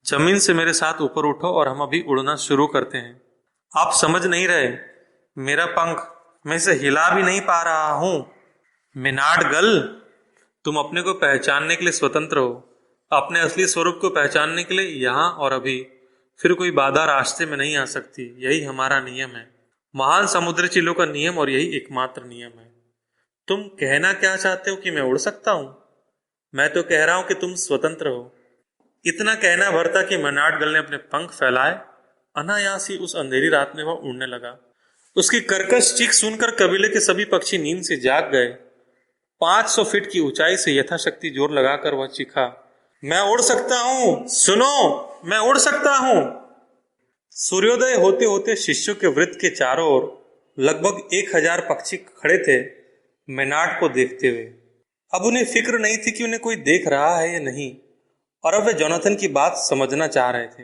जमीन से मेरे साथ ऊपर उठो और हम अभी उड़ना शुरू करते हैं। आप समझ नहीं रहे, मेरा पंख, मैं इसे हिला भी नहीं पा रहा हूं। मेनार्ड गल, तुम अपने को पहचानने के लिए स्वतंत्र हो, अपने असली स्वरूप को पहचानने के लिए यहां और अभी। फिर कोई बाधा रास्ते में नहीं आ सकती। यही हमारा नियम है, महान समुद्री चिलों का नियम, और यही एकमात्र नियम है। तुम कहना क्या चाहते हो कि मैं उड़ सकता हूं? मैं तो कह रहा हूं कि तुम स्वतंत्र हो। इतना कहना भर था कि मेनार्ड गल ने अपने पंख फैलाए। अनायास ही उस अंधेरी रात में वह उड़ने लगा। उसकी कर्कश चीख सुनकर कबीले के सभी पक्षी नींद से जाग गए। 500 फीट की ऊंचाई से यथाशक्ति जोर लगाकर वह चीखा, मैं उड़ सकता हूं, सुनो, मैं उड़ सकता हूं। सूर्योदय होते होते शिष्यों के वृत्त के चारों ओर लगभग 1000 पक्षी खड़े थे, मेनार्ड को देखते हुए। अब उन्हें फिक्र नहीं थी कि उन्हें कोई देख रहा है या नहीं, और अब वे जोनाथन की बात समझना चाह रहे थे।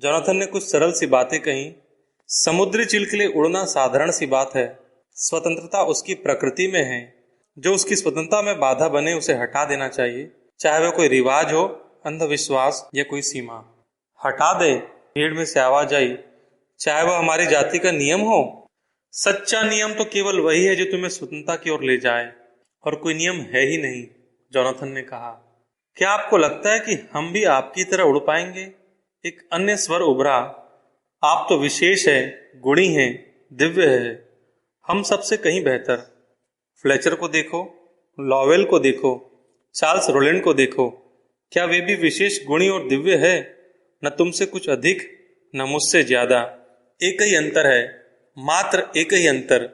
जोनाथन ने कुछ सरल सी बातें कही। समुद्री चिल के लिए उड़ना साधारण सी बात है। स्वतंत्रता उसकी प्रकृति में है। जो उसकी स्वतंत्रता में बाधा बने उसे हटा देना चाहिए, चाहे वह कोई रिवाज हो, अंधविश्वास या कोई सीमा। हटा दे, भीड़ में से आवाज आई, चाहे वह हमारी जाति का नियम हो। सच्चा नियम तो केवल वही है जो तुम्हें स्वतंत्रता की ओर ले जाए, और कोई नियम है ही नहीं, जोनाथन ने कहा। क्या आपको लगता है कि हम भी आपकी तरह उड़ पाएंगे? एक अन्य स्वर उभरा, आप तो विशेष है, गुणी हैं, दिव्य है, हम सबसे कहीं बेहतर। फ्लेचर को देखो, लॉवेल को देखो, चार्ल्स रोलैंड को देखो, क्या वे भी विशेष गुणी और दिव्य है? न तुमसे कुछ अधिक, न मुझसे ज्यादा। एक ही अंतर है, मात्र एक ही अंतर,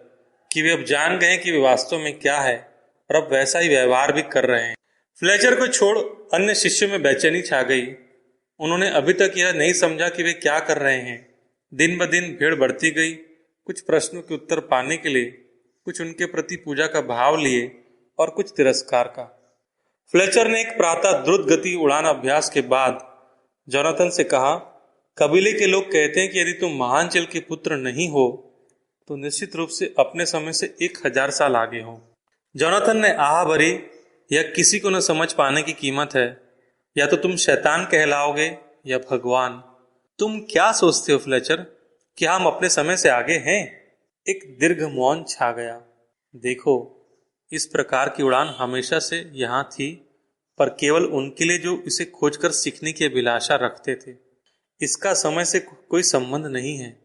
कि वे अब जान गए कि वे वास्तव में क्या है, और अब वैसा ही व्यवहार भी कर रहे हैं। फ्लेचर को छोड़ अन्य शिष्यों में बेचैनी छा गई। उन्होंने अभी तक यह नहीं समझा कि वे क्या कर रहे हैं। दिन ब दिन भीड़ बढ़ती गई, कुछ प्रश्नों के उत्तर पाने के लिए, कुछ उनके प्रति पूजा का भाव लिए और कुछ तिरस्कार का। फ्लेचर ने एक प्रातः द्रुत गति उड़ान अभ्यास के बाद जोनाथन से कहा, कबीले के लोग कहते हैं कि यदि तुम महान चिल के पुत्र नहीं हो तो निश्चित रूप से अपने समय से 1000 साल आगे हो। जोनाथन ने आह भरी, यह किसी को न समझ पाने की कीमत है। या तो तुम शैतान कहलाओगे या भगवान। तुम क्या सोचते हो फ्लेचर, क्या हम अपने समय से आगे हैं? एक दीर्घ मौन छा गया। देखो, इस प्रकार की उड़ान हमेशा से यहां थी, पर केवल उनके लिए जो इसे खोजकर सीखने की अभिलाषा रखते थे। इसका समय से कोई संबंध नहीं है।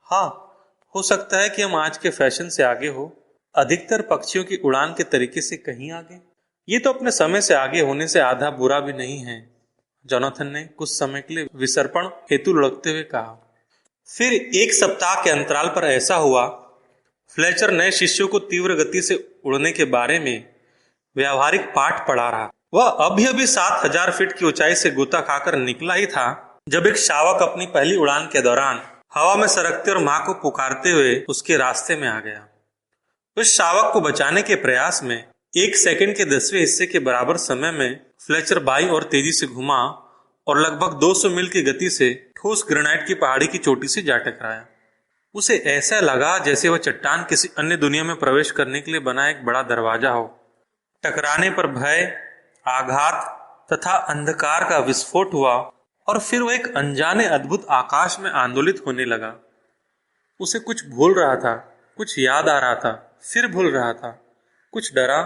हाँ, हो सकता है कि हम आज के फैशन से आगे हो, अधिकतर पक्षियों की उड़ान के तरीके से कहीं आगे। ये तो अपने समय से आगे होने से आधा बुरा भी नहीं है, जोनाथन ने कुछ समय के लिए विसर्पण हेतु लुढ़कते हुए कहा। फिर 1 सप्ताह के अंतराल पर ऐसा हुआ, फ्लेचर नए शिष्यों को तीव्र गति से उड़ने के बारे में व्यावहारिक पाठ पढ़ा रहा। वह अभी 7000 फीट की ऊंचाई से गोता खाकर निकला ही था जब एक शावक अपनी पहली उड़ान के दौरान हवा में सरकते और मां को पुकारते हुए उसके रास्ते में आ गया। उस शावक को बचाने के प्रयास में 1 सेकंड के 10वें हिस्से के बराबर समय में फ्लेचर बाईं ओर तेजी से घुमा और लगभग 200 मील की गति से ठोस ग्रेनाइट की पहाड़ी की चोटी से जा टकराया। उसे ऐसा लगा जैसे वह चट्टान किसी अन्य दुनिया में प्रवेश करने के लिए बना एक बड़ा दरवाजा हो। टकराने पर भय, आघात तथा अंधकार का विस्फोट हुआ और फिर वह एक अनजाने अद्भुत आकाश में आंदोलित होने लगा। उसे कुछ भूल रहा था, कुछ याद आ रहा था, फिर भूल रहा था, कुछ डरा,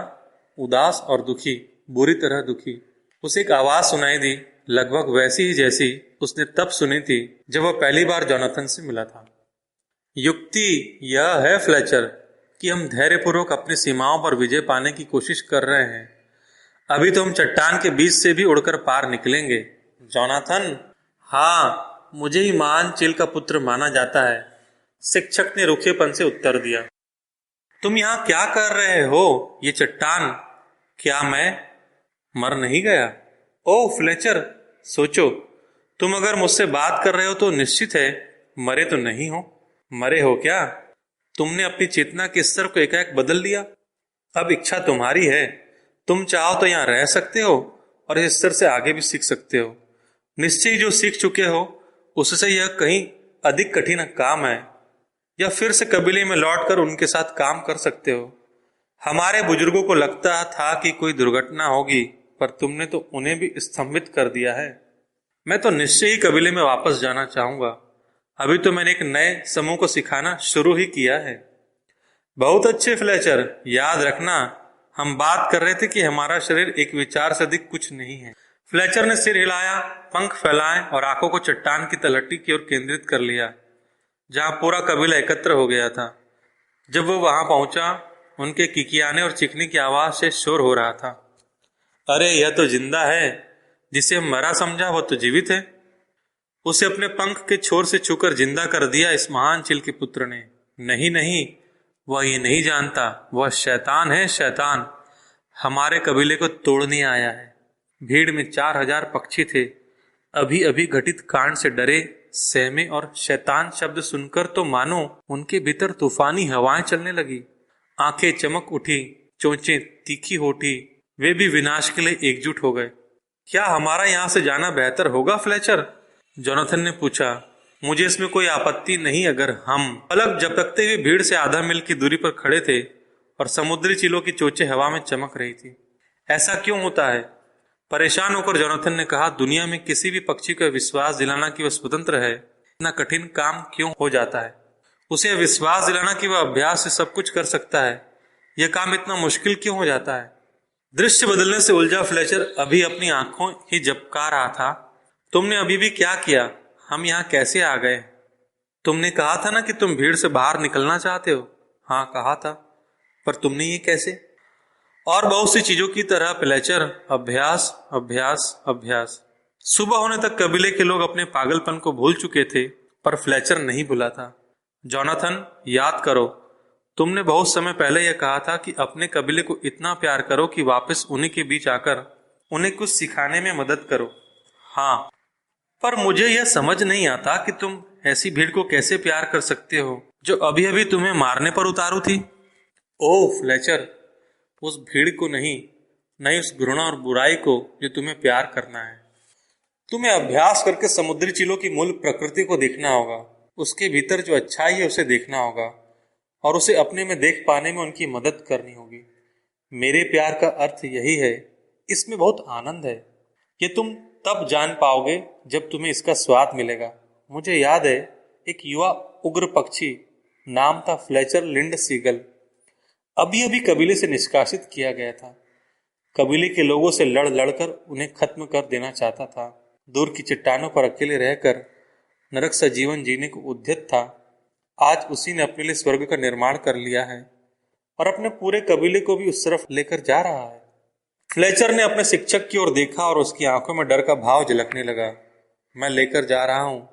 उदास और दुखी, बुरी तरह दुखी। उसे एक आवाज सुनाई दी, लगभग वैसी ही जैसी उसने तब सुनी थी जब वह पहली बार जोनाथन से मिला था। युक्ति यह है फ्लेचर कि हम धैर्यपूर्वक अपनी सीमाओं पर विजय पाने की कोशिश कर रहे हैं। अभी तो हम चट्टान के बीच से भी उड़कर पार निकलेंगे। जोनाथन, हाँ, मुझे ही महान चील का पुत्र माना जाता है, शिक्षक ने रूखेपन से उत्तर दिया। तुम यहाँ क्या कर रहे हो? ये चट्टान, क्या मैं मर नहीं गया? ओह फ्लेचर, सोचो, तुम अगर मुझसे बात कर रहे हो तो निश्चित है मरे तो नहीं हो। मरे हो क्या? तुमने अपनी चेतना के स्तर को एकाएक बदल दिया। अब इच्छा तुम्हारी है, तुम चाहो तो यहाँ रह सकते हो और इस स्तर से आगे भी सीख सकते हो। निश्चय जो सीख चुके हो उससे यह कहीं अधिक कठिन काम है, या फिर से कबीले में लौटकर उनके साथ काम कर सकते हो। हमारे बुजुर्गों को लगता था कि कोई दुर्घटना होगी, पर तुमने तो उन्हें भी स्तंभित कर दिया है। मैं तो निश्चय ही कबीले में वापस जाना चाहूंगा। अभी तो मैंने एक नए समूह को सिखाना शुरू ही किया है। बहुत अच्छे फ्लेचर, याद रखना हम बात कर रहे थे कि हमारा शरीर एक विचार से अधिक कुछ नहीं है। फ्लेचर ने सिर हिलाया, पंख फैलाए और आंखों को चट्टान की तलहटी की ओर केंद्रित कर लिया जहां पूरा कबीला एकत्र हो गया था। जब वो वहां पहुंचा, उनके किकियाने और चीखने की आवाज से शोर हो रहा था। अरे यह तो जिंदा है, जिसे मरा समझा वो तो जीवित है। उसे अपने पंख के छोर से छूकर जिंदा कर दिया इस महान चील के पुत्र ने। नहीं नहीं, वह ये नहीं जानता, वह शैतान है, शैतान हमारे कबीले को तोड़ने आया है। भीड़ में 4000 पक्षी थे। अभी अभी घटित कांड से डरे, सहमे और शैतान शब्द सुनकर तो मानो उनके भीतर तूफानी हवाएं चलने लगी। आंखें चमक उठी, चोंचें तीखी हो उठी। वे भी विनाश के लिए एकजुट हो गए। क्या हमारा यहाँ से जाना बेहतर होगा फ्लेचर? जोनाथन ने पूछा। मुझे इसमें कोई आपत्ति नहीं अगर हम। पलक झपकते हुए भीड़ से आधा मील की दूरी पर खड़े थे और समुद्री चीलों की चोंचें हवा में चमक रही थी। ऐसा क्यों होता है? परेशान होकर जोनाथन ने कहा, दुनिया में किसी भी पक्षी को विश्वास दिलाना कि वह स्वतंत्र है इतना कठिन काम क्यों हो जाता है? उसे विश्वास दिलाना कि वह अभ्यास से सब कुछ कर सकता है, यह काम इतना मुश्किल क्यों हो जाता है? दृश्य बदलने से उलझा फ्लेचर अभी अपनी आंखों ही झपका रहा था। तुमने अभी भी क्या किया? हम यहाँ कैसे आ गए? तुमने कहा था ना कि तुम भीड़ से बाहर निकलना चाहते हो। हाँ कहा था, पर तुमने ये कैसे? और बहुत सी चीजों की तरह फ्लेचर, अभ्यास अभ्यास अभ्यास। सुबह होने तक कबीले के लोग अपने पागलपन को भूल चुके थे, पर फ्लेचर नहीं भूला था। जोनाथन, याद करो, तुमने बहुत समय पहले यह कहा था कि अपने कबीले को इतना प्यार करो कि वापस उन्हीं के बीच आकर उन्हें कुछ सिखाने में मदद करो। हाँ, पर मुझे यह समझ नहीं आता कि तुम ऐसी भीड़ को कैसे प्यार कर सकते हो जो अभी अभी तुम्हें मारने पर उतारू थी। ओह फ्लेचर, उस भीड़ को नहीं, नहीं उस घृणा और बुराई को जो तुम्हें प्यार करना है। तुम्हें अभ्यास करके समुद्री चीलों की मूल प्रकृति को देखना होगा। उसके भीतर जो अच्छाई है उसे देखना होगा और उसे अपने में देख पाने में उनकी मदद करनी होगी। मेरे प्यार का अर्थ यही है। इसमें बहुत आनंद है। ये तुम तब जान पाओगे जब तुम्हें इसका स्वाद मिलेगा। मुझे याद है, एक युवा उग्र पक्षी, नाम था फ्लेचर लिंड सीगल, अभी अभी कबीले से निष्कासित किया गया था। कबीले के लोगों से लड़ लड़कर उन्हें खत्म कर देना चाहता था। दूर की चट्टानों पर अकेले रहकर नरक सा जीवन जीने को उद्यत था। आज उसी ने अपने लिए स्वर्ग का निर्माण कर लिया है और अपने पूरे कबीले को भी उस तरफ लेकर जा रहा है। फ्लेचर ने अपने शिक्षक की ओर देखा और उसकी आंखों में डर का भाव झलकने लगा। मैं लेकर जा रहा हूँ।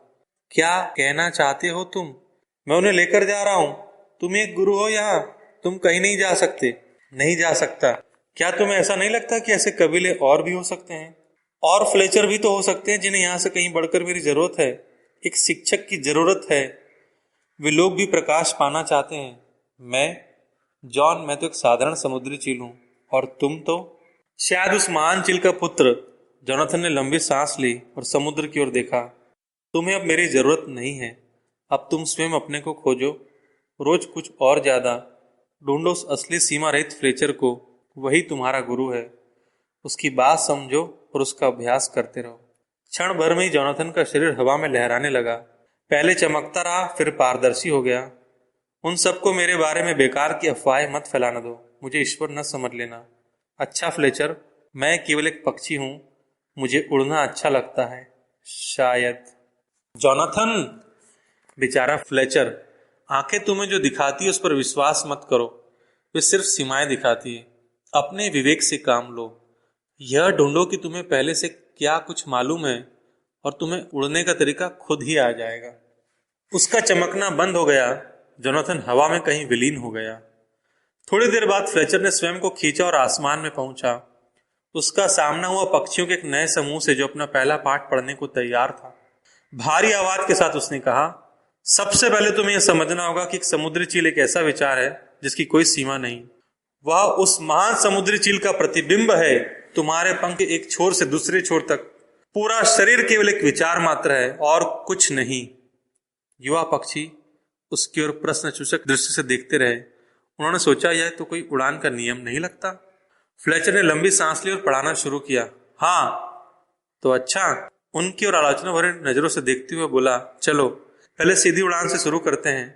क्या कहना चाहते हो तुम? मैं उन्हें लेकर जा रहा हूँ। तुम एक गुरु हो यहाँ, तुम कहीं नहीं जा सकते। नहीं जा सकता। क्या तुम्हें ऐसा नहीं लगता कि ऐसे कबीले और भी हो सकते हैं? और फ्लेचर भी तो हो सकते हैं जिन्हें यहाँ से कहीं बढ़कर मेरी जरूरत है। एक शिक्षक की जरूरत है वे लोग भी प्रकाश पाना चाहते हैं। मैं तो एक साधारण समुद्री चील हूं, और तुम तो शायद उस महान चील का पुत्र। जोनाथन ने लंबी सांस ली और समुद्र की ओर देखा। तुम्हें अब मेरी जरूरत नहीं है। अब तुम स्वयं अपने को खोजो, रोज कुछ और ज्यादा ढूंढो उस असली सीमा रहित फ्लेचर को। वही तुम्हारा गुरु है। उसकी बात समझो और उसका अभ्यास करते रहो। क्षण भर में ही जोनाथन का शरीर हवा में लहराने लगा। पहले चमकता रहा, फिर पारदर्शी हो गया। उन सबको मेरे बारे में बेकार की अफवाहें मत फैलाना दो। मुझे ईश्वर न समझ लेना। अच्छा फ्लेचर, मैं केवल एक पक्षी हूं। मुझे उड़ना अच्छा लगता है, शायद। जोनाथन, बेचारा फ्लेचर, आंखें तुम्हें जो दिखाती है उस पर विश्वास मत करो। वे सिर्फ सीमाएं दिखाती है। अपने विवेक से काम लो। यह ढूंढो कि तुम्हें पहले से क्या कुछ मालूम है, और तुम्हें उड़ने का तरीका खुद ही आ जाएगा। उसका चमकना बंद हो गया। जोनाथन हवा में कहीं विलीन हो गया। थोड़ी देर बाद फ्लेचर ने स्वयं को खींचा और आसमान में पहुंचा। उसका सामना हुआ पक्षियों के एक नए समूह से, जो अपना पहला पाठ पढ़ने को तैयार था। भारी आवाज के साथ उसने कहा, सबसे पहले तुम्हें यह समझना होगा कि एक समुद्री चील एक ऐसा विचार है जिसकी कोई सीमा नहीं। वह उस महान समुद्री चील का प्रतिबिंब है। तुम्हारे पंख एक छोर से दूसरे छोर तक पूरा शरीर केवल एक विचार मात्र है, और कुछ नहीं। युवा पक्षी उसकी ओर प्रश्नसूचक दृष्टि से देखते रहे। उन्होंने सोचा, यह तो कोई उड़ान का नियम नहीं लगता। फ्लेचर ने लंबी सांस ली और पढ़ाना शुरू किया। हाँ तो अच्छा, उनकी ओर आलोचना भरी नजरों से देखते हुए बोला, चलो पहले सीधी उड़ान से शुरू करते हैं।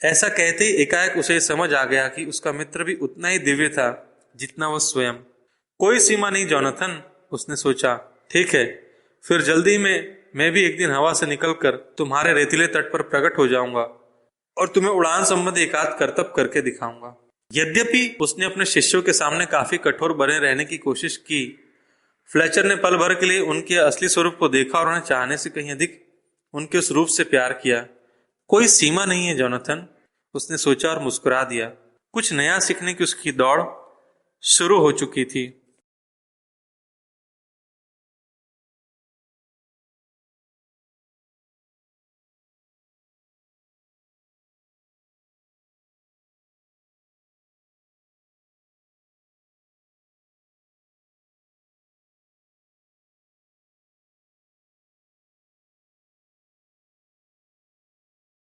ऐसा कहते ही एकाएक उसे समझ आ गया कि उसका मित्र भी उतना ही दिव्य था जितना वह स्वयं। कोई सीमा नहीं जोनाथन, उसने सोचा। ठीक है, फिर जल्दी में मैं भी एक दिन हवा से निकलकर तुम्हारे रेतीले तट पर प्रकट हो जाऊंगा और तुम्हें उड़ान संबंधी एकाध करतब करके दिखाऊंगा। यद्यपि उसने अपने शिष्यों के सामने काफी कठोर बने रहने की कोशिश की, फ्लेचर ने पल भर के लिए उनके असली स्वरूप को देखा और उन्हें चाहने से कहीं अधिक उनके उस रूप से प्यार किया। कोई सीमा नहीं है जोनाथन, उसने सोचा और मुस्कुरा दिया। कुछ नया सीखने की उसकी दौड़ शुरू हो चुकी थी।